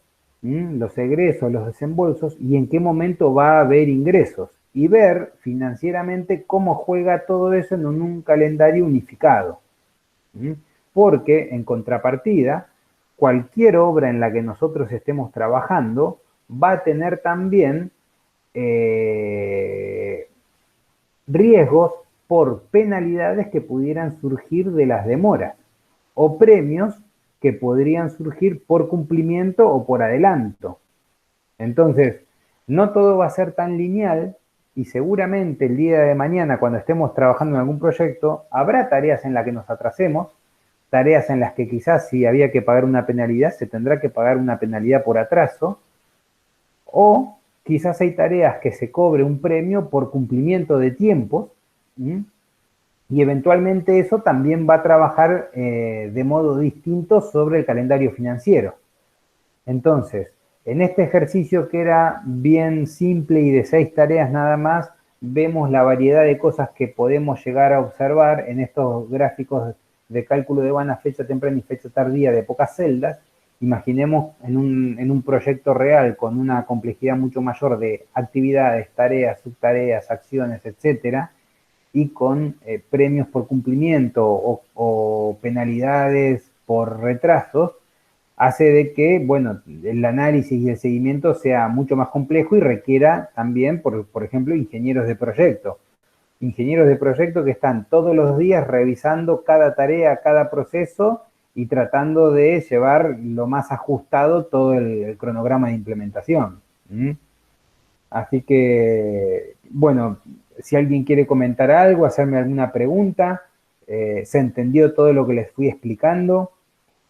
los egresos, los desembolsos y en qué momento va a haber ingresos. Y ver financieramente cómo juega todo eso en un calendario unificado. Porque, en contrapartida, cualquier obra en la que nosotros estemos trabajando va a tener también riesgos por penalidades que pudieran surgir de las demoras o premios que podrían surgir por cumplimiento o por adelanto. Entonces, no todo va a ser tan lineal y seguramente el día de mañana, cuando estemos trabajando en algún proyecto, habrá tareas en las que nos atrasemos, tareas en las que quizás si había que pagar una penalidad, se tendrá que pagar una penalidad por atraso, o quizás hay tareas que se cobre un premio por cumplimiento de tiempos, y eventualmente eso también va a trabajar de modo distinto sobre el calendario financiero. Entonces, en este ejercicio que era bien simple y de 6 tareas nada más, vemos la variedad de cosas que podemos llegar a observar en estos gráficos de cálculo de van a fecha temprana y fecha tardía de pocas celdas. Imaginemos en un proyecto real con una complejidad mucho mayor de actividades, tareas, subtareas, acciones, etcétera, y con premios por cumplimiento o penalidades por retrasos, hace de que, bueno, el análisis y el seguimiento sea mucho más complejo y requiera también, por ejemplo, ingenieros de proyecto. Ingenieros de proyecto que están todos los días revisando cada tarea, cada proceso y tratando de llevar lo más ajustado todo el cronograma de implementación. Así que, bueno, si alguien quiere comentar algo, hacerme alguna pregunta, se entendió todo lo que les fui explicando.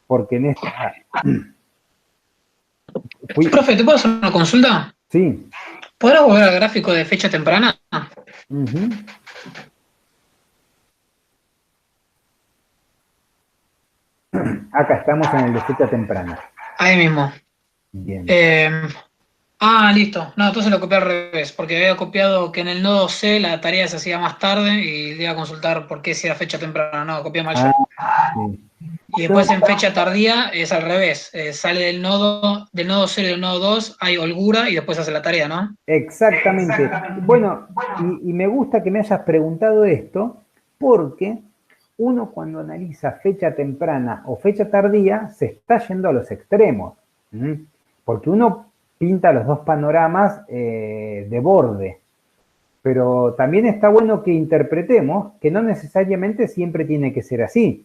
Porque en esta... Profe, ¿te puedo hacer una consulta? Sí. ¿Podrás volver al gráfico de fecha temprana? Acá estamos en el de fecha temprana. Ahí mismo. Bien. Listo. No, entonces lo copié al revés, porque había copiado que en el nodo C la tarea se hacía más tarde y le iba a consultar por qué si era fecha temprana. No, copié mal yo. Sí. Y después en fecha tardía es al revés. Sale del nodo 0 y del nodo 2, hay holgura y después hace la tarea, ¿no? Exactamente. Bueno, y me gusta que me hayas preguntado esto, porque uno cuando analiza fecha temprana o fecha tardía se está yendo a los extremos. Porque uno pinta los dos panoramas de borde. Pero también está bueno que interpretemos que no necesariamente siempre tiene que ser así.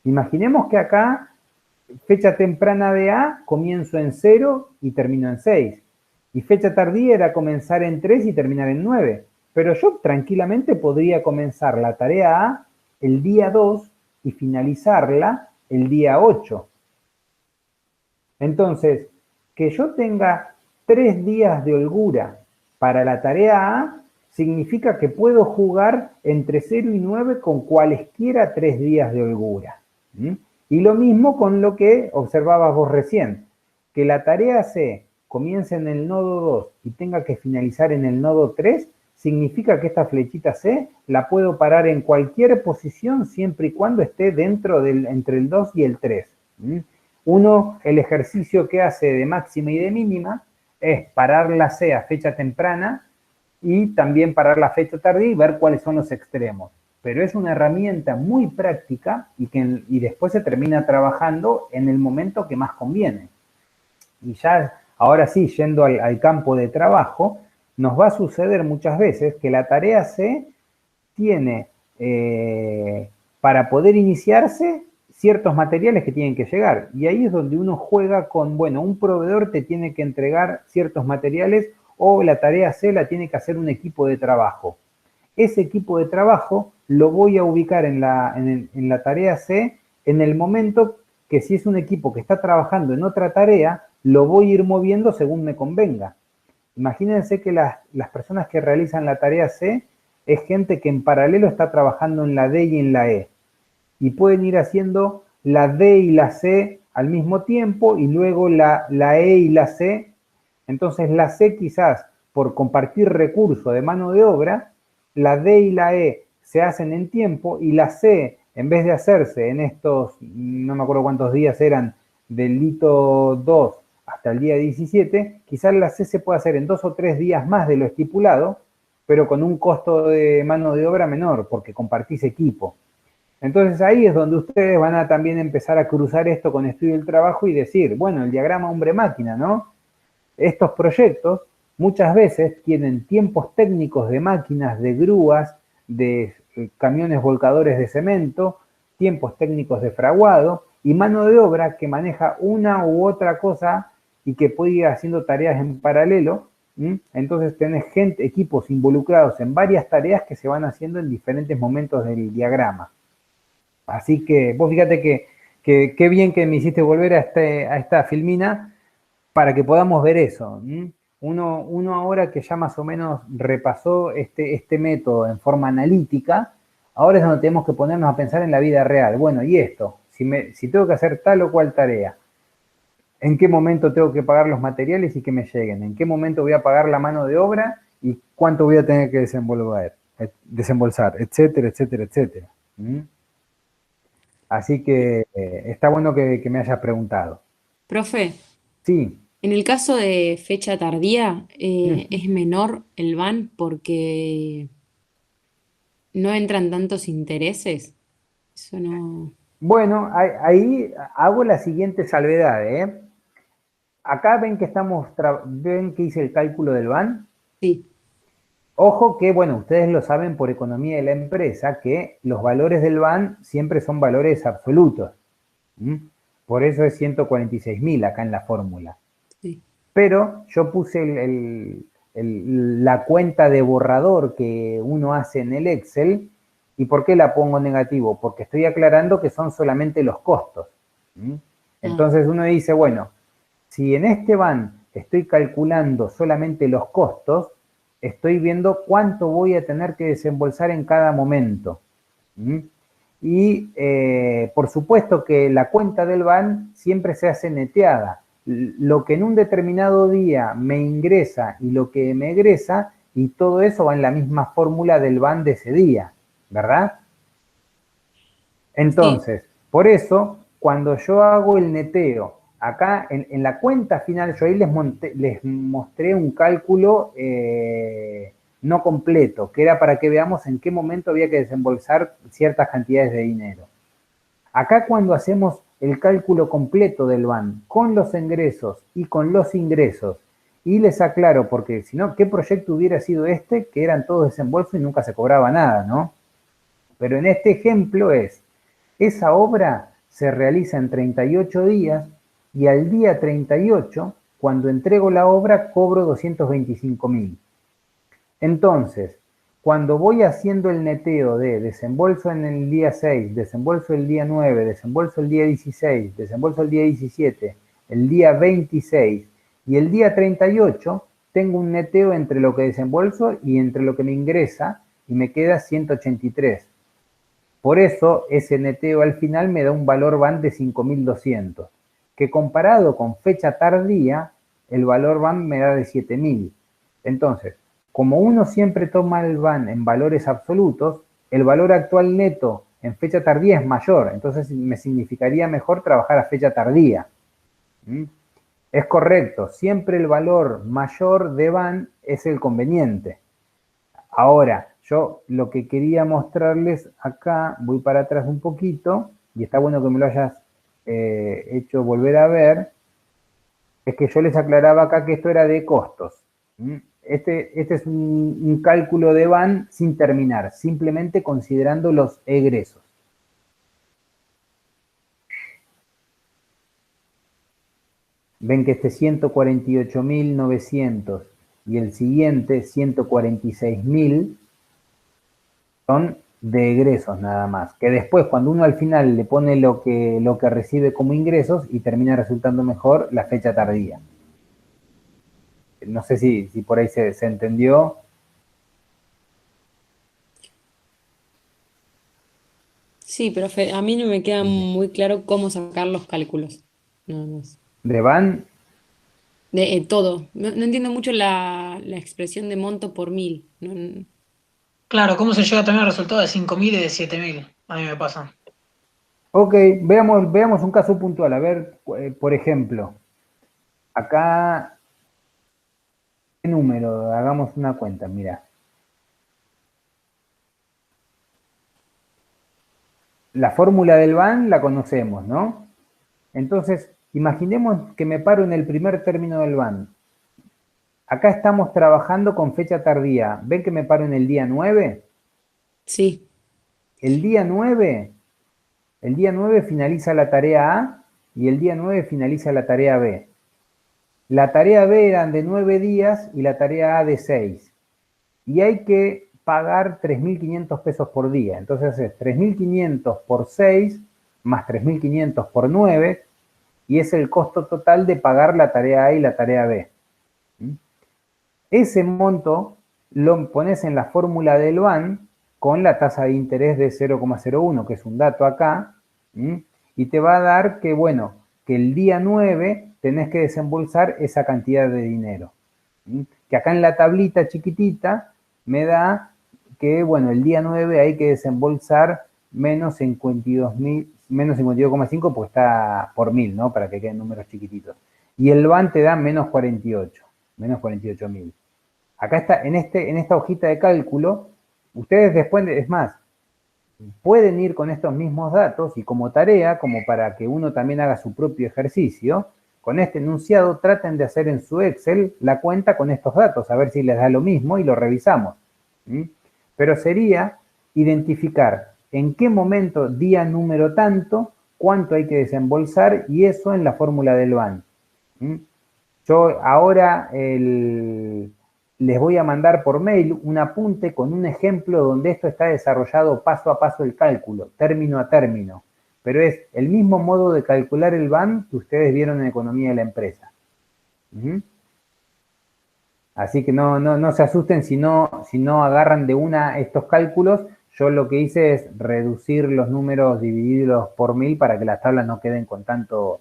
Imaginemos que acá, fecha temprana de A, comienzo en 0 y termino en 6. Y fecha tardía era comenzar en 3 y terminar en 9. Pero yo tranquilamente podría comenzar la tarea A el día 2 y finalizarla el día 8. Entonces, que yo tenga 3 días de holgura para la tarea A significa que puedo jugar entre 0 y 9 con cualesquiera 3 días de holgura. ¿Mm? Y lo mismo con lo que observabas vos recién, que la tarea C comience en el nodo 2 y tenga que finalizar en el nodo 3, significa que esta flechita C la puedo parar en cualquier posición siempre y cuando esté dentro entre el 2 y el 3. ¿Mm? Uno, el ejercicio que hace de máxima y de mínima es parar la C a fecha temprana y también parar la fecha tardía y ver cuáles son los extremos. Pero es una herramienta muy práctica y después se termina trabajando en el momento que más conviene. Y ya, ahora sí, yendo al campo de trabajo, nos va a suceder muchas veces que la tarea C tiene, para poder iniciarse, ciertos materiales que tienen que llegar. Y ahí es donde uno juega con, bueno, un proveedor te tiene que entregar ciertos materiales o la tarea C la tiene que hacer un equipo de trabajo. Ese equipo de trabajo lo voy a ubicar en la tarea C en el momento que si es un equipo que está trabajando en otra tarea, lo voy a ir moviendo según me convenga. Imagínense que las personas que realizan la tarea C es gente que en paralelo está trabajando en la D y en la E. Y pueden ir haciendo la D y la C al mismo tiempo y luego la E y la C. Entonces la C quizás por compartir recursos de mano de obra, la D y la E se hacen en tiempo y la C, en vez de hacerse en estos, no me acuerdo cuántos días eran, del hito 2 hasta el día 17, quizás la C se puede hacer en 2 o 3 días más de lo estipulado, pero con un costo de mano de obra menor, porque compartís equipo. Entonces ahí es donde ustedes van a también empezar a cruzar esto con estudio del trabajo y decir, bueno, el diagrama hombre-máquina, ¿no? Estos proyectos muchas veces tienen tiempos técnicos de máquinas, de grúas, de camiones volcadores de cemento, tiempos técnicos de fraguado y mano de obra que maneja una u otra cosa y que puede ir haciendo tareas en paralelo. Entonces tenés equipos involucrados en varias tareas que se van haciendo en diferentes momentos del diagrama. Así que vos fíjate que qué bien que me hiciste volver a esta filmina para que podamos ver eso. Uno ahora que ya más o menos repasó este método en forma analítica, ahora es donde tenemos que ponernos a pensar en la vida real. Bueno, y esto, si tengo que hacer tal o cual tarea, ¿en qué momento tengo que pagar los materiales y que me lleguen? ¿En qué momento voy a pagar la mano de obra y cuánto voy a tener que desembolsar, etcétera, etcétera, etcétera? Así que está bueno que me hayas preguntado. Profe, Sí. en el caso de fecha tardía, es menor el van porque no entran tantos intereses. Eso no. Bueno, ahí hago la siguiente salvedad, ¿eh? Acá ven que ven que hice el cálculo del van. Sí. Ojo que, bueno, ustedes lo saben por economía de la empresa, que los valores del van siempre son valores absolutos. Por eso es 146.000 acá en la fórmula. Sí. Pero yo puse la cuenta de borrador que uno hace en el Excel. ¿Y por qué la pongo negativo? Porque estoy aclarando que son solamente los costos. Entonces uno dice, bueno, si en este van estoy calculando solamente los costos, estoy viendo cuánto voy a tener que desembolsar en cada momento. Y por supuesto que la cuenta del van siempre se hace neteada. Lo que en un determinado día me ingresa y lo que me egresa, y todo eso va en la misma fórmula del van de ese día, ¿verdad? Entonces, por eso, cuando yo hago el neteo, acá en la cuenta final, yo ahí les mostré un cálculo no completo, que era para que veamos en qué momento había que desembolsar ciertas cantidades de dinero. Acá cuando hacemos el cálculo completo del van, con los ingresos y con los ingresos, Y les aclaro, porque si no, ¿qué proyecto hubiera sido este? Que eran todos desembolsos y nunca se cobraba nada, ¿no? Pero en este ejemplo esa obra se realiza en 38 días y al día 38, cuando entrego la obra, cobro 225.000. Entonces, cuando voy haciendo el neteo de desembolso en el día 6, desembolso el día 9, desembolso el día 16, desembolso el día 17, el día 26 y el día 38, tengo un neteo entre lo que desembolso y entre lo que me ingresa y me queda 183. Por eso, ese neteo al final me da un valor BAN de 5.200, que comparado con fecha tardía, el valor BAN me da de 7.000. Entonces, como uno siempre toma el BAN en valores absolutos, el valor actual neto en fecha tardía es mayor, entonces me significaría mejor trabajar a fecha tardía. Es correcto, siempre el valor mayor de BAN es el conveniente. Ahora, yo lo que quería mostrarles acá, voy para atrás un poquito, y está bueno que me lo hayas hecho volver a ver, es que yo les aclaraba acá que esto era de costos. Este es un cálculo de BAN sin terminar, simplemente considerando los egresos. Ven que este 148.900 y el siguiente 146.000 son de egresos nada más. Que después, cuando uno al final le pone lo que recibe como ingresos y termina resultando mejor la fecha tardía. No sé si por ahí se entendió. Sí, profe, a mí no me queda muy claro cómo sacar los cálculos. Nada más. De BAN, De todo. No entiendo mucho la expresión de monto por 1.000. Claro, ¿cómo se llega también al resultado de 5.000 y de 7.000? A mí me pasa. ok, veamos un caso puntual. A ver, por ejemplo, acá, ¿qué número? Hagamos una cuenta, mira. La fórmula del BAN la conocemos, ¿no? Entonces, imaginemos que me paro en el primer término del BAN. Acá estamos trabajando con fecha tardía. ¿Ven que me paro en el día 9? Sí, El día 9 finaliza la tarea A y el día 9 finaliza la tarea B. La tarea B eran de 9 días y la tarea A de 6. Y hay que pagar 3.500 pesos por día. Entonces es 3.500 por 6 más 3.500 por 9 y es el costo total de pagar la tarea A y la tarea B. Ese monto lo pones en la fórmula del BAN con la tasa de interés de 0,01, que es un dato acá, y te va a dar que, bueno, que el día 9 tenés que desembolsar esa cantidad de dinero. Que acá en la tablita chiquitita me da que, bueno, el día 9 hay que desembolsar menos 52,5 porque está por 1.000, ¿no? Para que queden números chiquititos. Y el BAN te da menos 48.000. Acá está, en esta hojita de cálculo, ustedes después, es más, pueden ir con estos mismos datos y como tarea, como para que uno también haga su propio ejercicio, con este enunciado traten de hacer en su Excel la cuenta con estos datos, a ver si les da lo mismo y lo revisamos. Pero sería identificar en qué momento, día número tanto, cuánto hay que desembolsar y eso en la fórmula del BAN. Yo ahora les voy a mandar por mail un apunte con un ejemplo donde esto está desarrollado paso a paso el cálculo, término a término. Pero es el mismo modo de calcular el BAN que ustedes vieron en Economía de la Empresa. Así que no se asusten si no agarran de una estos cálculos. Yo lo que hice es reducir los números, dividirlos por 1.000 para que las tablas no queden con tantos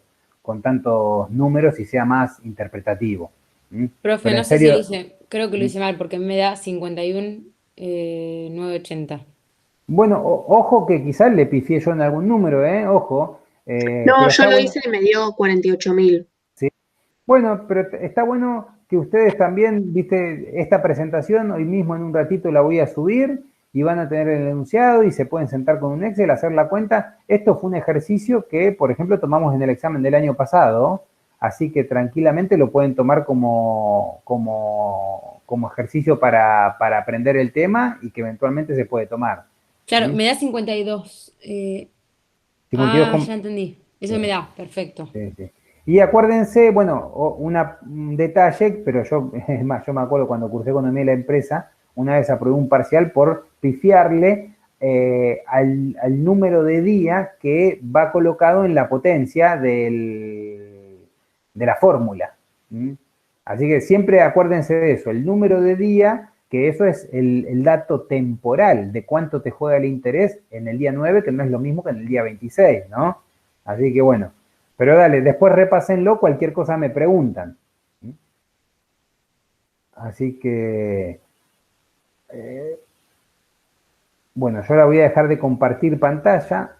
números y sea más interpretativo. profe, Pero no en sé serio, si creo que lo hice mal porque me da 51.980. bueno, ojo que quizás le pifié yo en algún número, ojo. No, Pero yo está lo bueno, hice y me dio 48.000. bueno, pero está bueno que ustedes también, viste, esta presentación hoy mismo en un ratito la voy a subir y van a tener el enunciado y se pueden sentar con un Excel, hacer la cuenta. Esto fue un ejercicio que, por ejemplo, tomamos en el examen del año pasado, así que tranquilamente lo pueden tomar como ejercicio para aprender el tema y que eventualmente se puede tomar. Claro, ¿Sí? me da 52. 52 Ya entendí. Eso me da, perfecto. Sí, sí. Y acuérdense, bueno, un detalle, pero es más, yo me acuerdo cuando cursé economía de la empresa, una vez aprobé un parcial por pifiarle al número de día que va colocado en la potencia de la fórmula. ¿Mm? Así que siempre acuérdense de eso, el número de día, que eso es el dato temporal de cuánto te juega el interés en el día 9, que no es lo mismo que en el día 26, ¿no? Así que bueno, pero dale, después repásenlo, cualquier cosa me preguntan. Así que, bueno, yo ahora voy a dejar de compartir pantalla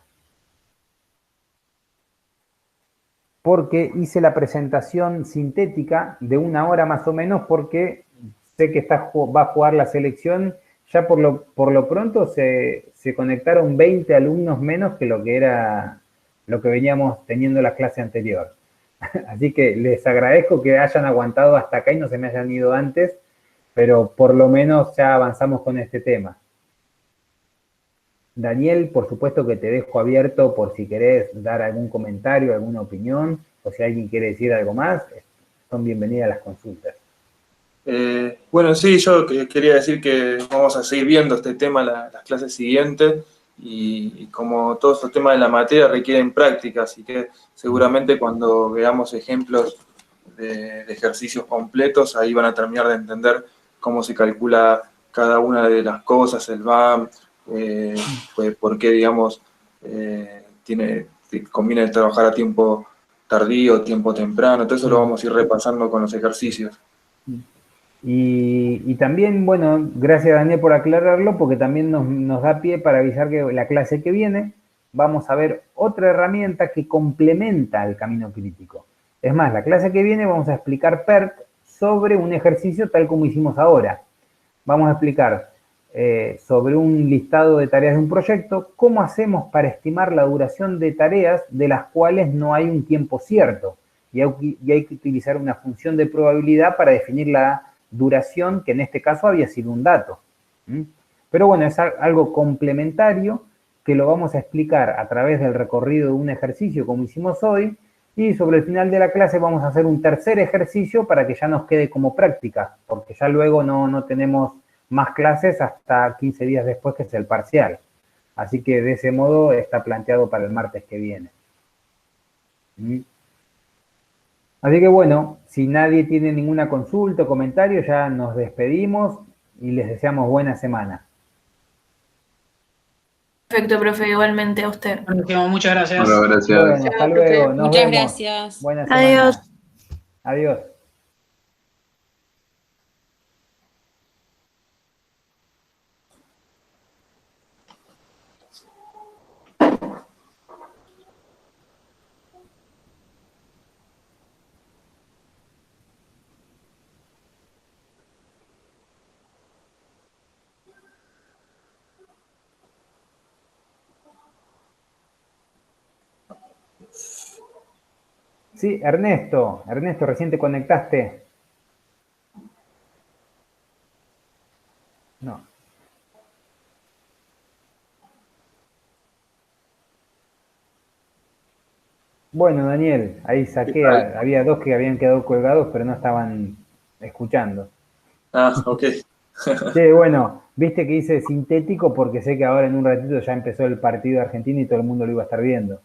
porque hice la presentación sintética de 1 hora más o menos porque sé que va a jugar la selección. Ya por lo pronto se conectaron 20 alumnos menos que lo que veníamos teniendo la clase anterior. Así que les agradezco que hayan aguantado hasta acá y no se me hayan ido antes, pero por lo menos ya avanzamos con este tema. Daniel, por supuesto que te dejo abierto por si querés dar algún comentario, alguna opinión, o si alguien quiere decir algo más, son bienvenidas las consultas. Bueno, sí, yo quería decir que vamos a seguir viendo este tema las clases siguientes y como todos estos temas de la materia requieren práctica, así que seguramente cuando veamos ejemplos de ejercicios completos, ahí van a terminar de entender cómo se calcula cada una de las cosas, el BAM, pues por qué, digamos, conviene trabajar a tiempo tardío, tiempo temprano, todo eso lo vamos a ir repasando con los ejercicios. Y también, bueno, gracias Daniel por aclararlo, porque también nos da pie para avisar que la clase que viene vamos a ver otra herramienta que complementa el camino crítico. Es más, la clase que viene vamos a explicar PERT sobre un ejercicio tal como hicimos ahora. Vamos a explicar sobre un listado de tareas de un proyecto, cómo hacemos para estimar la duración de tareas de las cuales no hay un tiempo cierto. Y hay que utilizar una función de probabilidad para definir la duración, que en este caso había sido un dato. Pero bueno, es algo complementario que lo vamos a explicar a través del recorrido de un ejercicio como hicimos hoy, y sobre el final de la clase vamos a hacer un tercer ejercicio para que ya nos quede como práctica, porque ya luego no tenemos más clases hasta 15 días después, que es el parcial. Así que de ese modo está planteado para el martes que viene. Así que bueno, si nadie tiene ninguna consulta o comentario, ya nos despedimos y les deseamos buena semana. Perfecto, profe, igualmente a usted. Buenísimo, muchas gracias. Bueno, gracias. Bueno, hasta luego. Nos Muchas vemos. gracias. Buena semana. Adiós. Adiós. Sí, Ernesto, recién te conectaste. No. Bueno, Daniel, ahí saqué, había dos que habían quedado colgados, pero no estaban escuchando. Ah, ok. Sí, bueno, viste que hice sintético porque sé que ahora en un ratito ya empezó el partido argentino y todo el mundo lo iba a estar viendo.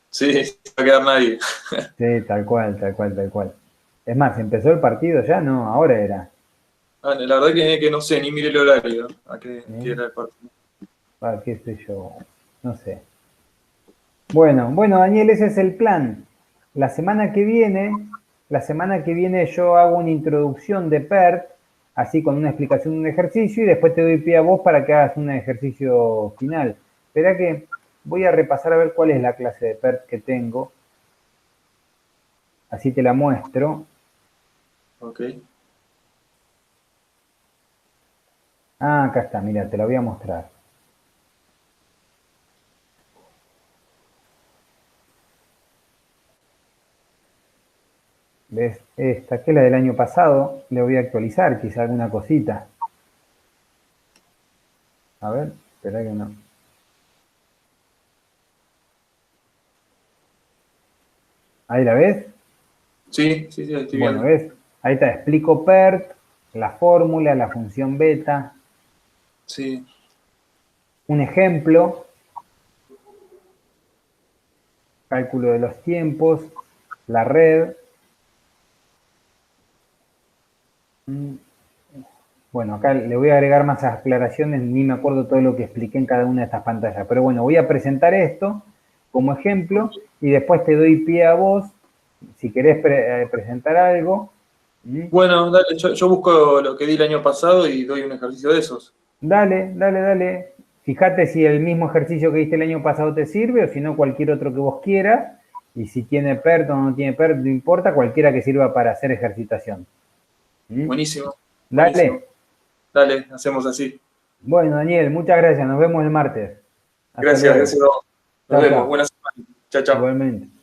Sí, no va a quedar nadie. Sí, tal cual. Es más, ¿empezó el partido ya? No, ahora era. Ah, la verdad que no sé, ni miré el horario. ¿A qué era el partido? Ah, qué sé yo, no sé. Bueno, Daniel, ese es el plan. La semana que viene yo hago una introducción de PERT, así con una explicación de un ejercicio, y después te doy pie a vos para que hagas un ejercicio final. Espera que voy a repasar a ver cuál es la clase de PERT que tengo. Así te la muestro. Ok. Ah, acá está, mira, te la voy a mostrar. ¿Ves? Esta, que es la del año pasado, le voy a actualizar quizá alguna cosita. A ver, espera que no. ¿Ahí la ves? Sí, sí, sí, estoy Bueno, viendo. ¿ves? Ahí te explico PERT, la fórmula, la función beta, Sí, un ejemplo, cálculo de los tiempos, la red. Bueno, acá le voy a agregar más aclaraciones, ni me acuerdo todo lo que expliqué en cada una de estas pantallas, pero bueno, voy a presentar esto como ejemplo y después te doy pie a vos, si querés presentar algo. bueno, dale, yo busco lo que di el año pasado y doy un ejercicio de esos. Dale, dale, dale. Fíjate si el mismo ejercicio que diste el año pasado te sirve o si no cualquier otro que vos quieras. Y si tiene PERT o no tiene PERT, no importa, cualquiera que sirva para hacer ejercitación. Buenísimo, Dale. buenísimo. Dale, hacemos así. Bueno, Daniel, muchas gracias. Nos vemos el martes. Hasta Gracias, luego. gracias a vos. Nos Chao, vemos. chao. Buenas semanas. Chao, chao. Igualmente.